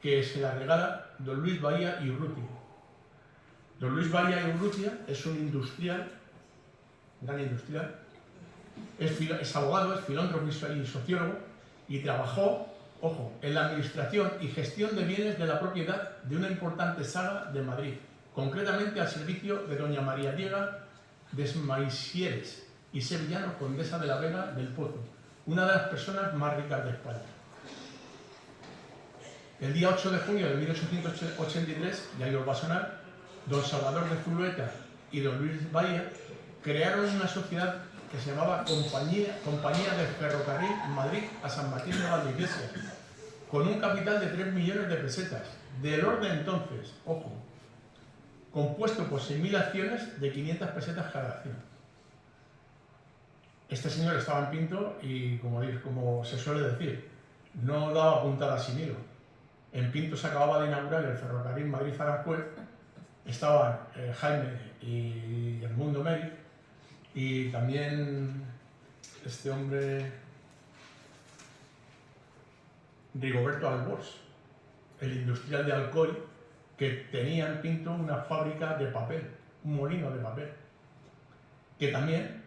que se la regala don Luis Bahía y Urrutia. Don Luis Bahía y Urrutia es un industrial, gran industrial, es abogado, es filántropo y sociólogo, y trabajó, ojo, en la administración y gestión de bienes de la propiedad de una importante saga de Madrid, concretamente al servicio de doña María Diega Desmaisieres y Sevillano, condesa de la Vega del Pozo, una de las personas más ricas de España. El día 8 de junio de 1883, ya os va a sonar, don Salvador de Zulueta y don Luis Bahía crearon una sociedad que se llamaba Compañía de Ferrocarril Madrid a San Martín de Valdeiglesias, con un capital de 3 millones de pesetas, del orden entonces, ojo, compuesto por 6.000 acciones de 500 pesetas cada acción. Este señor estaba en Pinto y, como se suele decir, no daba puntada sin hilo. En Pinto se acababa de inaugurar el ferrocarril Madrid-Aranjuez, estaban Jaime y Edmundo Meri, y también este hombre, Rigoberto Albors, el industrial de Alcoy, que tenía en Pinto una fábrica de papel, un molino de papel, que también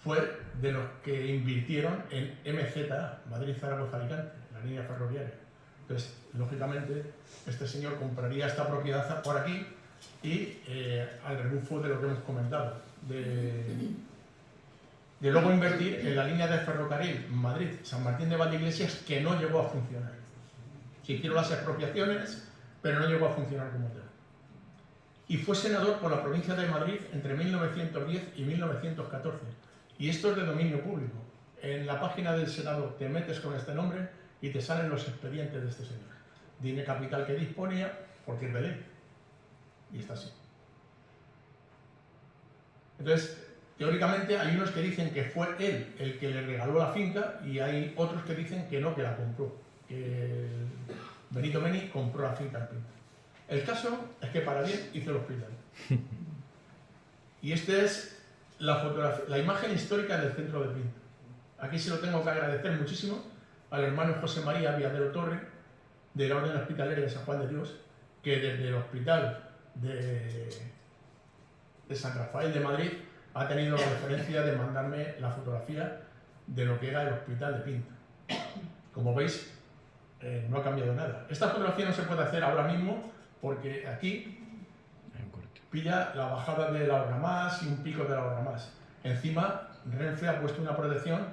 fue de los que invirtieron en MZA, Madrid-Zaragoza-Alicante, la línea ferroviaria. Entonces, lógicamente, este señor compraría esta propiedad por aquí y al rebufo de lo que hemos comentado, de luego invertir en la línea de ferrocarril Madrid-San Martín de Valdeiglesias, que no llegó a funcionar. Si hicieron las expropiaciones, pero no llegó a funcionar como tal. Y fue senador por la provincia de Madrid entre 1910 y 1914. Y esto es de dominio público. En la página del Senado te metes con este nombre y te salen los expedientes de este señor. Dime capital que disponía, porque es de ley. Y está así. Entonces, teóricamente hay unos que dicen que fue él el que le regaló la finca y hay otros que dicen que no, que la compró. Que Benito Meni compró la finca en Pinto. El caso es que para bien hizo el hospital. Y esta es la imagen histórica del centro de Pinto. Aquí se lo tengo que agradecer muchísimo al hermano José María Viadero Torre, de la Orden Hospitalaria de San Juan de Dios, que desde el hospital de San Rafael de Madrid ha tenido la deferencia de mandarme la fotografía de lo que era el hospital de Pinto. Como veis, no ha cambiado nada. Esta fotografía no se puede hacer ahora mismo porque aquí pilla la bajada de la obra más y un pico de la obra más. Encima, Renfe ha puesto una protección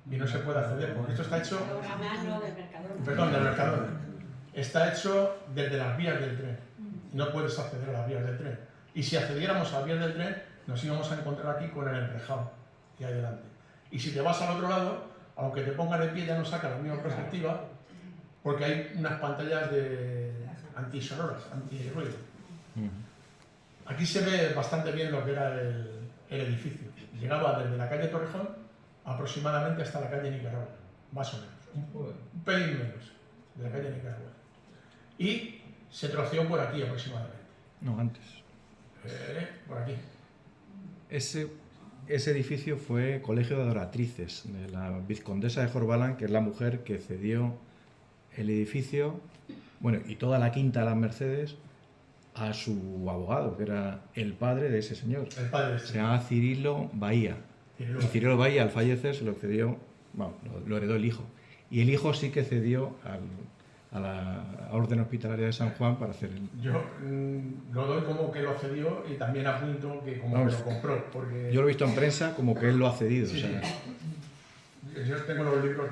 y no se puede acceder porque esto está hecho... Perdón, del Mercadona. Está hecho desde las vías del tren. No puedes acceder a las vías del tren. Y si accediéramos a las vías del tren, nos íbamos a encontrar aquí con el enrejado que hay delante. Y si te vas al otro lado, aunque te pongas de pie, ya no saca la misma perspectiva, porque hay unas pantallas antisonoras, antirruido. Aquí se ve bastante bien lo que era el edificio. Llegaba desde la calle Torrejón aproximadamente hasta la calle Nicaragua, más o menos. Un pelín menos. de la calle Nicaragua. Y se troceó por aquí aproximadamente. No, antes. Por aquí. Ese edificio fue Colegio de Adoratrices de la vizcondesa de Jorbalán, que es la mujer que cedió el edificio, bueno, y toda la quinta de las Mercedes, a su abogado, que era el padre de ese señor. El padre Se llama Cirilo Bahía. Y Cirilo Bahía, al fallecer, se lo cedió, bueno, lo heredó el hijo. Y el hijo sí que cedió a la Orden Hospitalaria de San Juan para hacer el... Yo lo doy como que lo cedió y también apunto que como Vamos, que lo compró. Porque yo lo he visto en prensa como que él lo ha cedido. sí, o sea, sí. Yo tengo los libros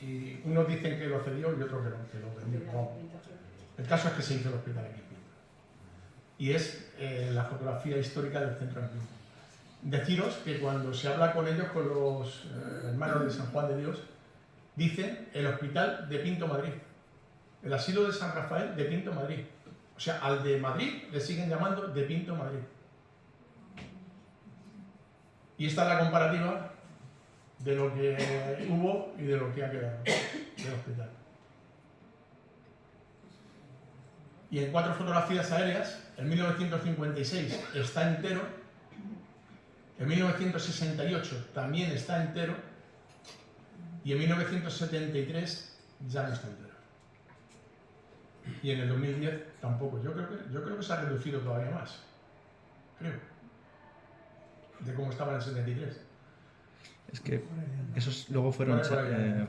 y unos dicen que lo cedió y otros que lo vendió. No. El caso es que se hizo el hospital aquí. Y es la fotografía histórica del centro de Pinto. Deciros que cuando se habla con ellos, con los hermanos de San Juan de Dios, dicen el hospital de Pinto Madrid, el asilo de San Rafael de Pinto Madrid. O sea, al de Madrid le siguen llamando de Pinto Madrid. Y esta es la comparativa de lo que hubo y de lo que ha quedado del hospital. Y en 4 fotografías aéreas, en 1956 está entero, en 1968 también está entero, y en 1973 ya no está entero. Y en el 2010 tampoco. Yo creo que se ha reducido todavía más. Creo. De cómo estaba en el 73. es que esos luego fueron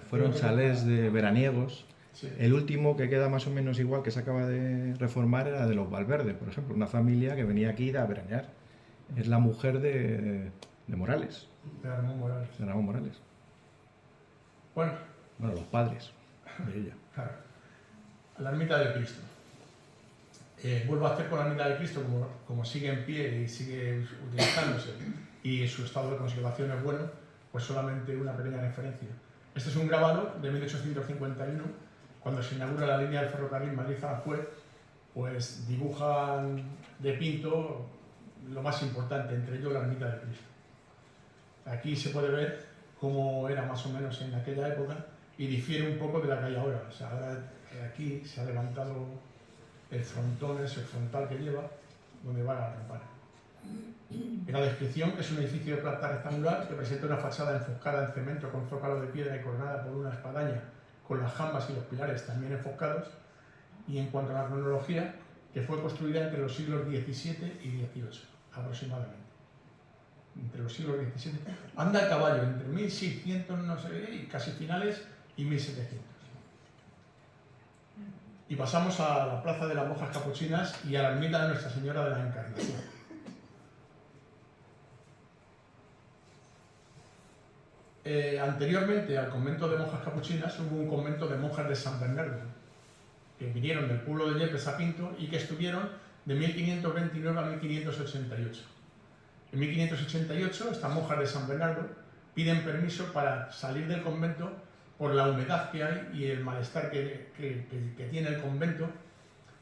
Fueron chalés de veraniegos. Sí. El último que queda más o menos igual, que se acaba de reformar, era de los Valverde, por ejemplo, una familia que venía aquí a veranear. Es la mujer de Morales, De Ramón Morales. de Ramón Morales. Bueno, Bueno, los padres de ella. claro. La ermita del Cristo. Vuelvo a hacer con la ermita del Cristo, como sigue en pie y sigue utilizándose y su estado de conservación es bueno, pues solamente una pequeña referencia. Este es un grabado de 1851, cuando se inaugura la línea del ferrocarril Madrid-Aranjuez, pues dibujan de Pinto lo más importante, entre ellos la ermita del Cristo. Aquí se puede ver cómo era más o menos en aquella época y difiere un poco de la que hay ahora. O sea, ahora aquí se ha levantado el frontón, es el frontal que lleva, donde va la campana. En la descripción, que es un edificio de planta rectangular que presenta una fachada enfoscada en cemento con zócalo de piedra y coronada por una espadaña con las jambas y los pilares también enfocados. Y en cuanto a la cronología, que fue construida entre los siglos XVII y XVIII, aproximadamente. Entre los siglos XVII. Anda a caballo, entre 1600, no sé, y casi finales, y 1700. Y pasamos a la Plaza de las Monjas Capuchinas y a la ermita de Nuestra Señora de la Encarnación. Anteriormente al convento de monjas capuchinas hubo un convento de monjas de San Bernardo, que vinieron del pueblo de Yepes a Pinto y que estuvieron de 1529 a 1588. En 1588 estas monjas de San Bernardo piden permiso para salir del convento por la humedad que hay y el malestar que tiene el convento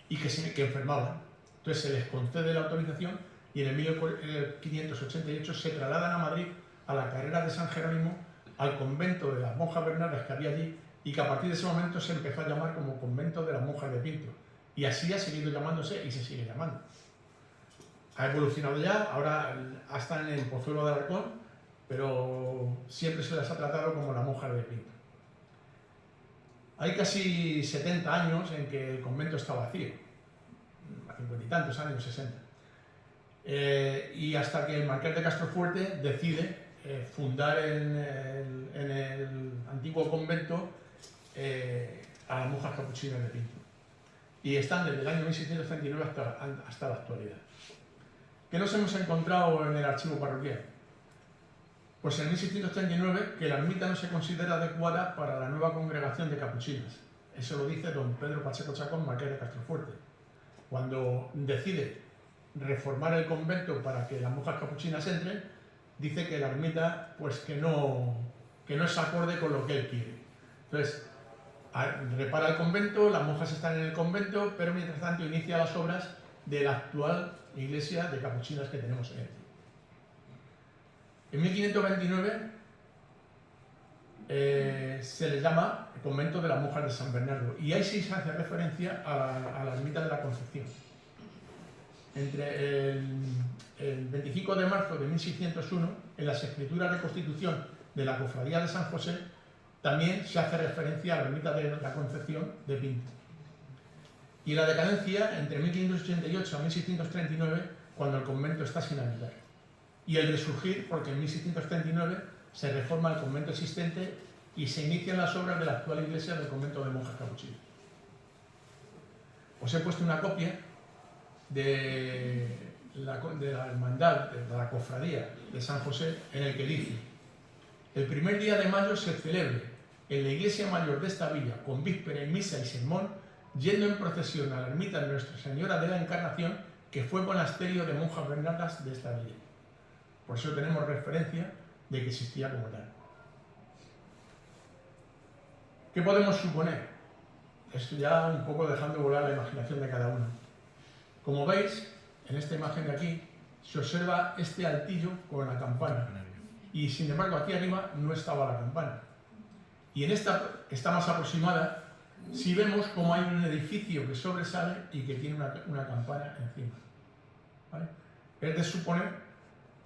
y que enfermaban. Entonces se les concede la autorización y en el 1588 se trasladan a Madrid a la carrera de San Jerónimo, al convento de las monjas bernardas que había allí y que a partir de ese momento se empezó a llamar como convento de las monjas de Pinto. Y así ha seguido llamándose y se sigue llamando. Ha evolucionado ya, ahora está en el Pozuelo de Alarcón, pero siempre se las ha tratado como las monjas de Pinto. Hay casi 70 años en que el convento está vacío, a 50 y tantos años, 60. Y hasta que el marqués de Castrofuerte decide fundar en el antiguo convento a las monjas capuchinas de Pinto. Y están desde el año 1639 hasta la actualidad. ¿Qué nos hemos encontrado en el archivo parroquial? Pues en 1639 que la ermita no se considera adecuada para la nueva congregación de capuchinas. Eso lo dice don Pedro Pacheco Chacón, marqués de Castrofuerte. Cuando decide reformar el convento para que las monjas capuchinas entren, dice que la ermita pues que no es acorde con lo que él quiere. Entonces, repara el convento, las monjas están en el convento, pero mientras tanto inicia las obras de la actual iglesia de capuchinas que tenemos en él. En 1529 se le llama el convento de las monjas de San Bernardo, y ahí sí se hace referencia a la ermita de la Concepción. Entre el 25 de marzo de 1601, en las escrituras de constitución de la Cofradía de San José, también se hace referencia a la ermita de la Concepción de Pinto. Y en la decadencia, entre 1588 a 1639, cuando el convento está sin habitar. Y el resurgir, porque en 1639 se reforma el convento existente y se inician las obras de la actual iglesia del convento de monjas capuchinas. Os he puesto una copia de la hermandad, de la cofradía de San José, en el que dice: el primer día de mayo se celebre en la iglesia mayor de esta villa, con víspera y misa y sermón, yendo en procesión a la ermita de Nuestra Señora de la Encarnación, que fue monasterio de monjas bernardas de esta villa. Por eso tenemos referencia de que existía como tal. ¿Qué podemos suponer? Esto ya un poco dejando volar la imaginación de cada uno. Como veis, en esta imagen de aquí, se observa este altillo con la campana. Y sin embargo, aquí arriba no estaba la campana. Y en esta, que está más aproximada, sí vemos como hay un edificio que sobresale y que tiene una campana encima. ¿Vale? Es de suponer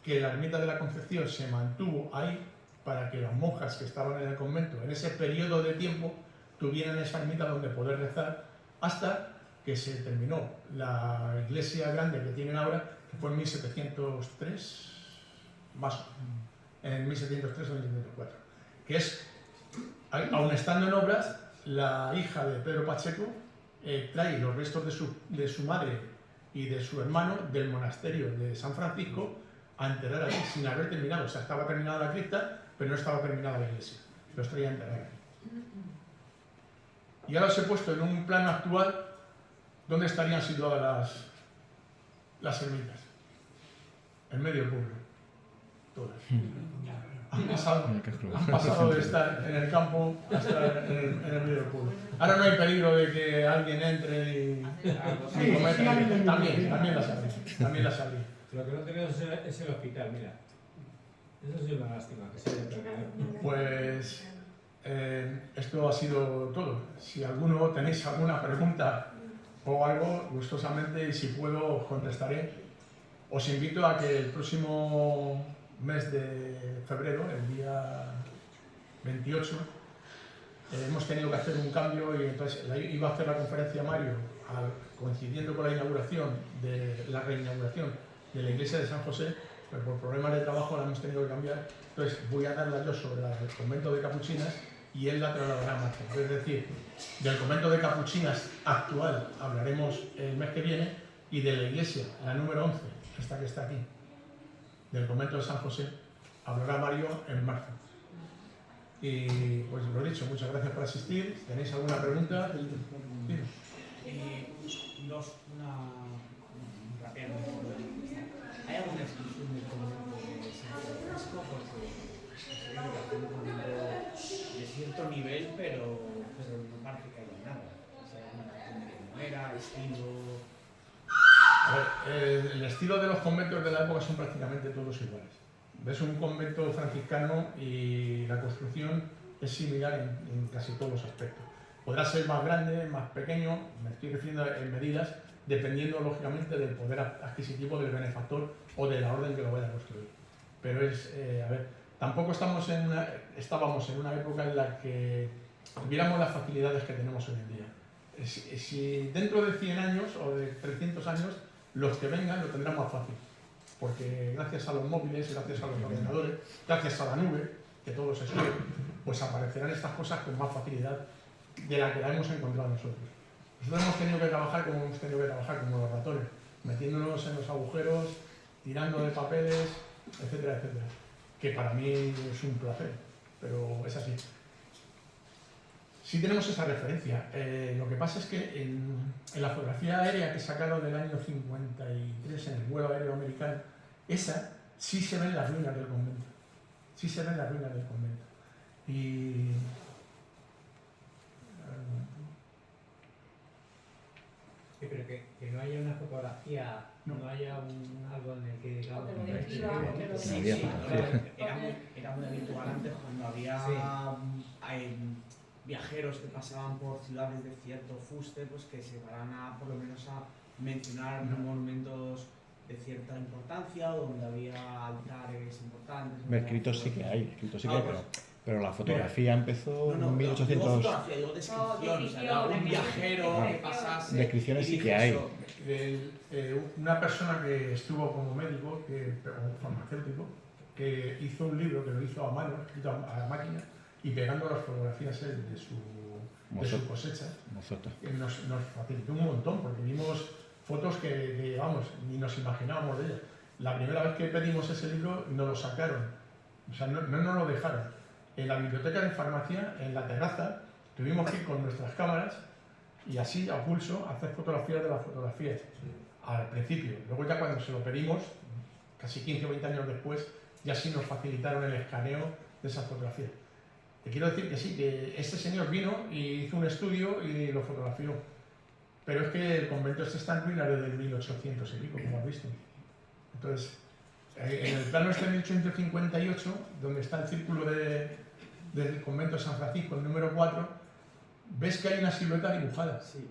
que la ermita de la Concepción se mantuvo ahí para que las monjas que estaban en el convento en ese periodo de tiempo tuvieran esa ermita donde poder rezar, hasta que se terminó la iglesia grande que tienen ahora, que fue en 1703, más o menos, en 1703 o 1704, que es, aun estando en obras, la hija de Pedro Pacheco trae los restos de su madre y de su hermano del monasterio de San Francisco a enterrar aquí, sin haber terminado. O sea, estaba terminada la cripta, pero no estaba terminada la iglesia. Los traía a enterrar aquí. Y ahora os he puesto en un plano actual dónde estarían situadas las ermitas. En medio del pueblo. Todas. Han pasado de estar en el campo a estar en el medio del pueblo. Ahora no hay peligro de que alguien entre y cometa. También las habría. Lo que no tenemos es el hospital, mira. Eso sí es una lástima, que se haya perdido. Pues esto ha sido todo. Si alguno tenéis alguna pregunta o algo, gustosamente, y si puedo, os contestaré. Os invito a que el próximo mes de febrero, el día 28, hemos tenido que hacer un cambio y entonces iba a hacer la conferencia Mario coincidiendo con la inauguración la reinauguración de la iglesia de San José, pero por problemas de trabajo la hemos tenido que cambiar. Entonces voy a darla yo sobre el convento de Capuchinas y él la trasladará a marzo. Es decir, del convento de Capuchinas actual hablaremos el mes que viene, y de la iglesia, la número 11, esta que está aquí, del convento de San José, hablará Mario en marzo. Y pues lo dicho, muchas gracias por asistir. ¿Tenéis alguna pregunta? ¿Hay alguna exclusión del convento de San Francisco? Porque se ve que es un convento de cierto nivel, pero no parece que haya nada. O sea, una cuestión de que no era, estilo... A ver, el estilo de los conventos de la época son prácticamente todos iguales. Ves un convento franciscano y la construcción es similar en casi todos los aspectos. Podrá ser más grande, más pequeño, me estoy refiriendo en medidas, dependiendo lógicamente del poder adquisitivo del benefactor o de la orden que lo vaya a construir. Pero a ver, tampoco estábamos en una época en la que tuviéramos las facilidades que tenemos hoy en día. Si dentro de 100 años o de 300 años, los que vengan lo tendrán más fácil, porque gracias a los móviles, gracias a los ordenadores, gracias a la nube, que todo se sube, pues aparecerán estas cosas con más facilidad de la que la hemos encontrado nosotros. Nosotros hemos tenido que trabajar como hemos tenido que trabajar, como los ratones, metiéndonos en los agujeros, tirando de papeles, etcétera, etcétera. Que para mí es un placer, pero es así. Sí tenemos esa referencia. Lo que pasa es que en la fotografía aérea que sacaron del año 53 en el vuelo aéreo americano, esa sí se ven las ruinas del convento. Sí se ven las ruinas del convento. Y... Sí, pero que no haya una fotografía, no haya algo en el que digamos... Era era muy habitual antes cuando había viajeros que pasaban por ciudades de cierto fuste, pues que se paran a, por lo menos a mencionar monumentos de cierta importancia o donde había altares importantes. Escritos sí que hay, pero la fotografía empezó No, en 1800... digo fotografía, digo descripción, o sea, un viajero que pasase... Descripciones y sí que dice hay. eso. Una persona que estuvo como médico, o farmacéutico, que hizo un libro que lo hizo a mano, escrito a la máquina, y pegando las fotografías él de su cosecha, nos facilitó un montón, porque vimos fotos que, vamos, ni nos imaginábamos de ellas. La primera vez que pedimos ese libro nos lo sacaron, o sea, no nos lo dejaron. En la biblioteca de farmacia, en la terraza, tuvimos que ir con nuestras cámaras y así, a pulso, hacer fotografías de las fotografías. Al principio. Luego ya cuando se lo pedimos, casi 15 o 20 años después, ya sí nos facilitaron el escaneo de esas fotografías. Te quiero decir que sí, que este señor vino y hizo un estudio y lo fotografió. Pero es que el convento este está en ruinas desde el 1800 y pico, como has visto. Entonces, en el plano este de 1858, donde está el círculo del convento de San Francisco, el número 4, ves que hay una silueta dibujada, Sí.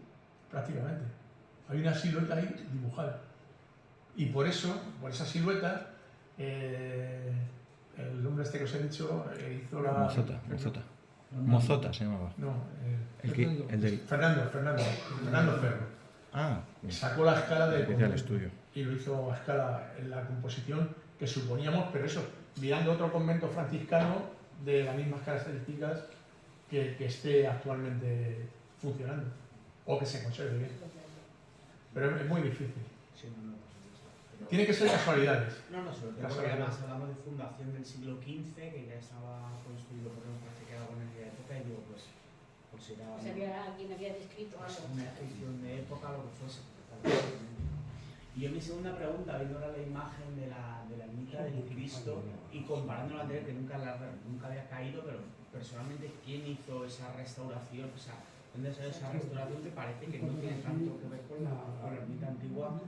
prácticamente. Hay una silueta ahí dibujada. Y por eso, por esa silueta, el hombre este que os he dicho hizo la... Mozota se llamaba. No, Fernando. Fernando Ferro. Ah, Sacó la escala de especial estudio. y lo hizo a escala en la composición que suponíamos, pero eso, mirando otro convento franciscano de las mismas características que esté actualmente funcionando o que se conserve bien. Pero es muy difícil. Sí, no, por supuesto. Tiene que ser casualidades. No, sobre todo porque además hablamos de fundación del siglo XV, que ya estaba construido por un parece que era con aquella época, y digo, pues si era Si había alguien había descrito pues, algo. una descripción de época, lo que fuese. Y yo mi segunda pregunta, viendo ahora la imagen de la ermita del Cristo y comparándola con la anterior, que nunca había caído, pero personalmente, ¿quién hizo esa restauración? O sea, ¿dónde salió esa restauración que parece que no tiene tanto que ver con la ermita antigua?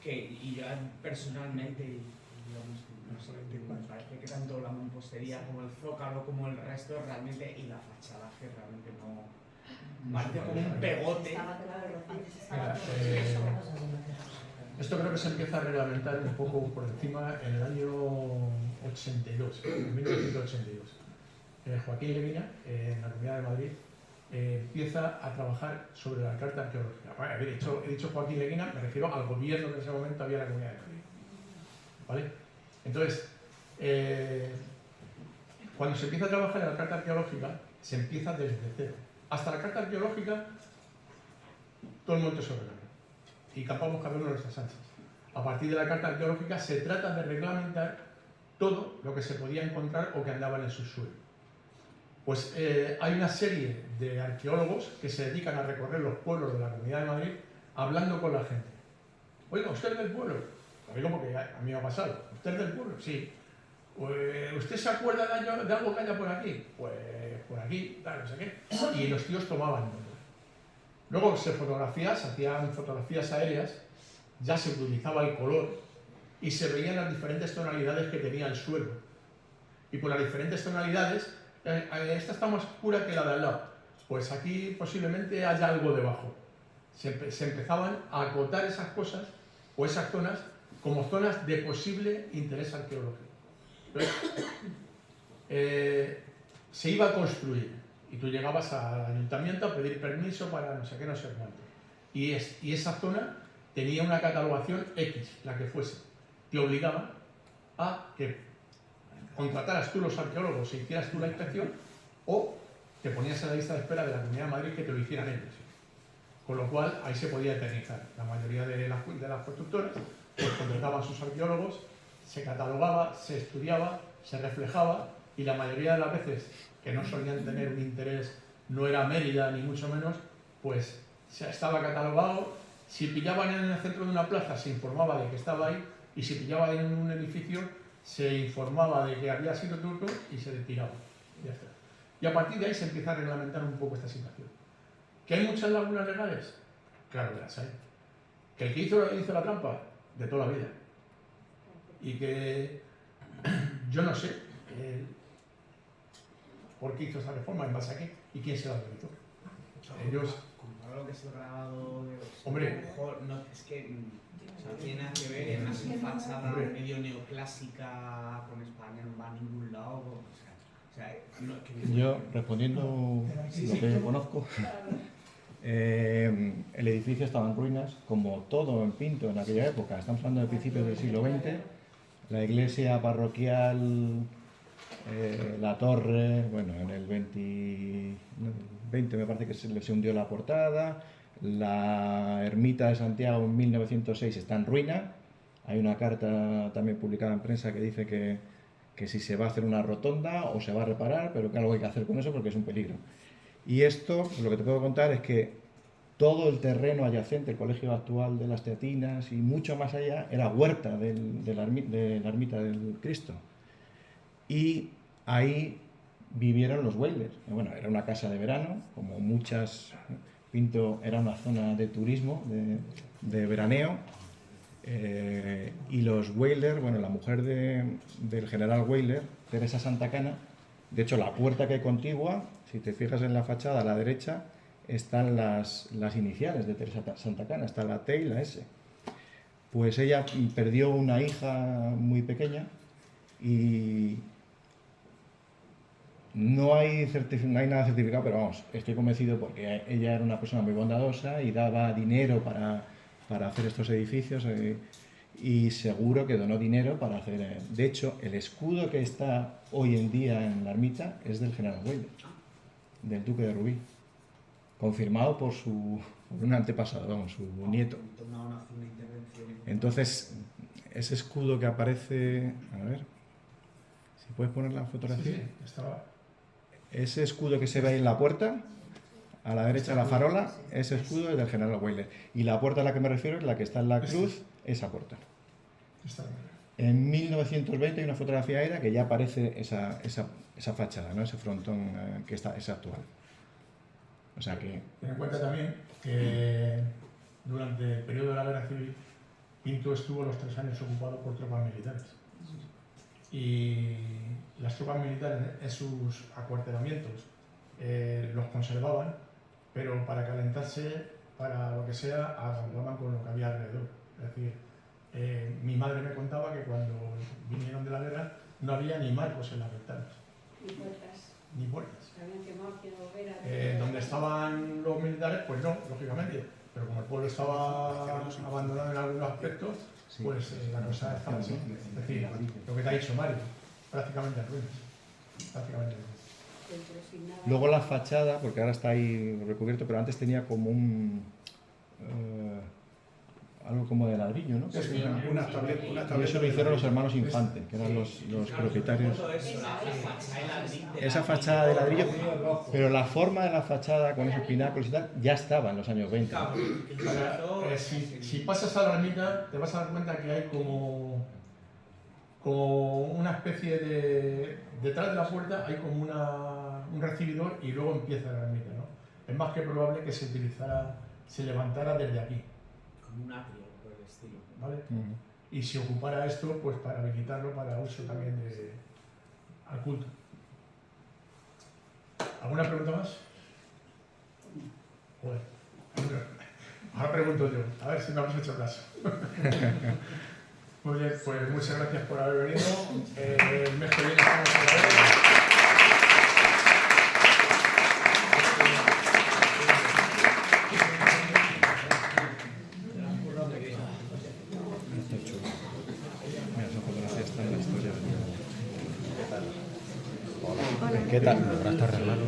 Y yo personalmente, digamos, no sé, me parece que tanto la mampostería como el zócalo como el resto realmente, y la fachada que realmente no... Parece como un pegote. Esto creo que se empieza a reglamentar un poco por encima en el año 82, en 1982. Joaquín Leguina, en la Comunidad de Madrid, empieza a trabajar sobre la carta arqueológica. Bueno, he dicho Joaquín Leguina, me refiero al gobierno que en ese momento había en la Comunidad de Madrid. ¿Vale? Entonces, cuando se empieza a trabajar en la carta arqueológica, se empieza desde cero. Hasta la carta arqueológica, todo el monte sobre y campamos cada uno de nuestras anchas. A partir de la carta arqueológica se trata de reglamentar todo lo que se podía encontrar o que andaba en el subsuelo. Pues hay una serie de arqueólogos que se dedican a recorrer los pueblos de la Comunidad de Madrid hablando con la gente. Oiga, ¿usted es del pueblo? Lo digo porque a mí me ha pasado. ¿Usted es del pueblo? Sí. ¿Usted se acuerda de algo que haya por aquí? Pues por aquí, tal, no sé qué. Y los tíos tomaban nota. Luego se hacían fotografías aéreas, ya se utilizaba el color y se veían las diferentes tonalidades que tenía el suelo. Y por las diferentes tonalidades, esta está más oscura que la de al lado. Pues aquí posiblemente haya algo debajo. Se empezaban a acotar esas cosas o esas zonas como zonas de posible interés arqueológico. Entonces, se iba a construir. Y tú llegabas al ayuntamiento a pedir permiso para no sé qué, no sé cuánto. Y esa zona tenía una catalogación X, la que fuese. Te obligaba a que contrataras tú los arqueólogos e hicieras tú la inspección o te ponías en la lista de espera de la Comunidad de Madrid que te lo hicieran ellos. Con lo cual ahí se podía eternizar. La mayoría de las constructoras pues contrataban sus arqueólogos, se catalogaba, se estudiaba, se reflejaba y la mayoría de las veces que no solían tener un interés, no era Mérida ni mucho menos, pues estaba catalogado. Si pillaban en el centro de una plaza se informaba de que estaba ahí y si pillaban en un edificio se informaba de que había sido turco y se retiraba. Ya está. Y a partir de ahí se empieza a reglamentar un poco esta situación. ¿Que hay muchas lagunas legales? Claro que las hay. ¿Que el que hizo la trampa? De toda la vida. Y que yo no sé, ¿Por qué hizo esa reforma? ¿En base a qué? ¿Y quién se la realizó? Ellos... Comparado lo que es el grabado de... Hombre. A lo mejor, no, es que o sea, no tiene nada que ver, en una fachada medio neoclásica con España, no va a ningún lado. O sea, Yo, respondiendo lo que yo conozco, el edificio estaba en ruinas, como todo en Pinto en aquella época. Estamos hablando de principios del siglo XX. La iglesia parroquial, la torre, bueno, en el 20 me parece que se hundió la portada. La ermita de Santiago en 1906 está en ruina. Hay una carta también publicada en prensa que dice que si se va a hacer una rotonda o se va a reparar, pero que algo hay que hacer con eso porque es un peligro. Y esto, pues lo que te puedo contar es que todo el terreno adyacente, el colegio actual de las Teatinas y mucho más allá, era huerta de la ermita del Cristo. Y ahí vivieron los Weilers. Bueno, era una casa de verano, como muchas. Pinto era una zona de turismo, de veraneo. Y los Weilers, bueno, la mujer del general Weiler, Teresa Santacana, de hecho la puerta que hay contigua, si te fijas en la fachada a la derecha, están las iniciales de Teresa Santacana, está la T y la S. Pues ella perdió una hija muy pequeña y no hay nada certificado, pero vamos, estoy convencido porque ella era una persona muy bondadosa y daba dinero para hacer estos edificios y seguro que donó dinero para hacer... De hecho, el escudo que está hoy en día en la ermita es del general Weiler, del duque de Rubí, confirmado por un antepasado, vamos, su nieto. Entonces, ese escudo que aparece... A ver, si puedes poner la fotografía. Sí, estaba... Ese escudo que se ve ahí en la puerta, a la derecha de la farola, ese escudo es del general Weiler. Y la puerta a la que me refiero es la que está en la cruz, esa puerta. En 1920 hay una fotografía aérea que ya aparece esa fachada, ¿no? Ese frontón que es actual. O sea que... Ten en cuenta también que durante el periodo de la Guerra Civil, Pinto estuvo los 3 años ocupado por tropas militares. Y las tropas militares en sus acuartelamientos los conservaban, pero para calentarse, para lo que sea, aguantaban con lo que había alrededor. Es decir, mi madre me contaba que cuando vinieron de la guerra no había ni marcos en las ventanas. Ni puertas. Ni puertas. Habían quemado, que no era... Donde estaban los militares, pues no, lógicamente. Pero como el pueblo estaba abandonado en algunos aspectos, pues la cosa estaba así. Es decir, lo que te ha dicho Mario, prácticamente en ruinas. Prácticamente en ruinas. Luego la fachada, porque ahora está ahí recubierto, pero antes tenía como algo como de ladrillo, ¿no? Sí, una tableta. Y eso lo hicieron los hermanos Infante, que eran los propietarios. Esa fachada de ladrillo, pero la forma de la fachada con esos pináculos y tal ya estaba en los años 20. Si pasas a la ermita, te vas a dar cuenta que hay como una especie de... Detrás de la puerta hay como un recibidor y luego empieza la ermita, ¿no? Es más que probable que se levantara desde aquí. Como un atrio, por el estilo. ¿Vale? Y se ocupara esto pues para habilitarlo para uso también al culto. ¿Alguna pregunta más? Joder. Ahora pregunto yo, a ver si me habéis hecho caso. Muy bien, pues muchas gracias por haber venido. El mes que viene estamos otra vez. ¿Qué tal? Buenas tardes, hermano.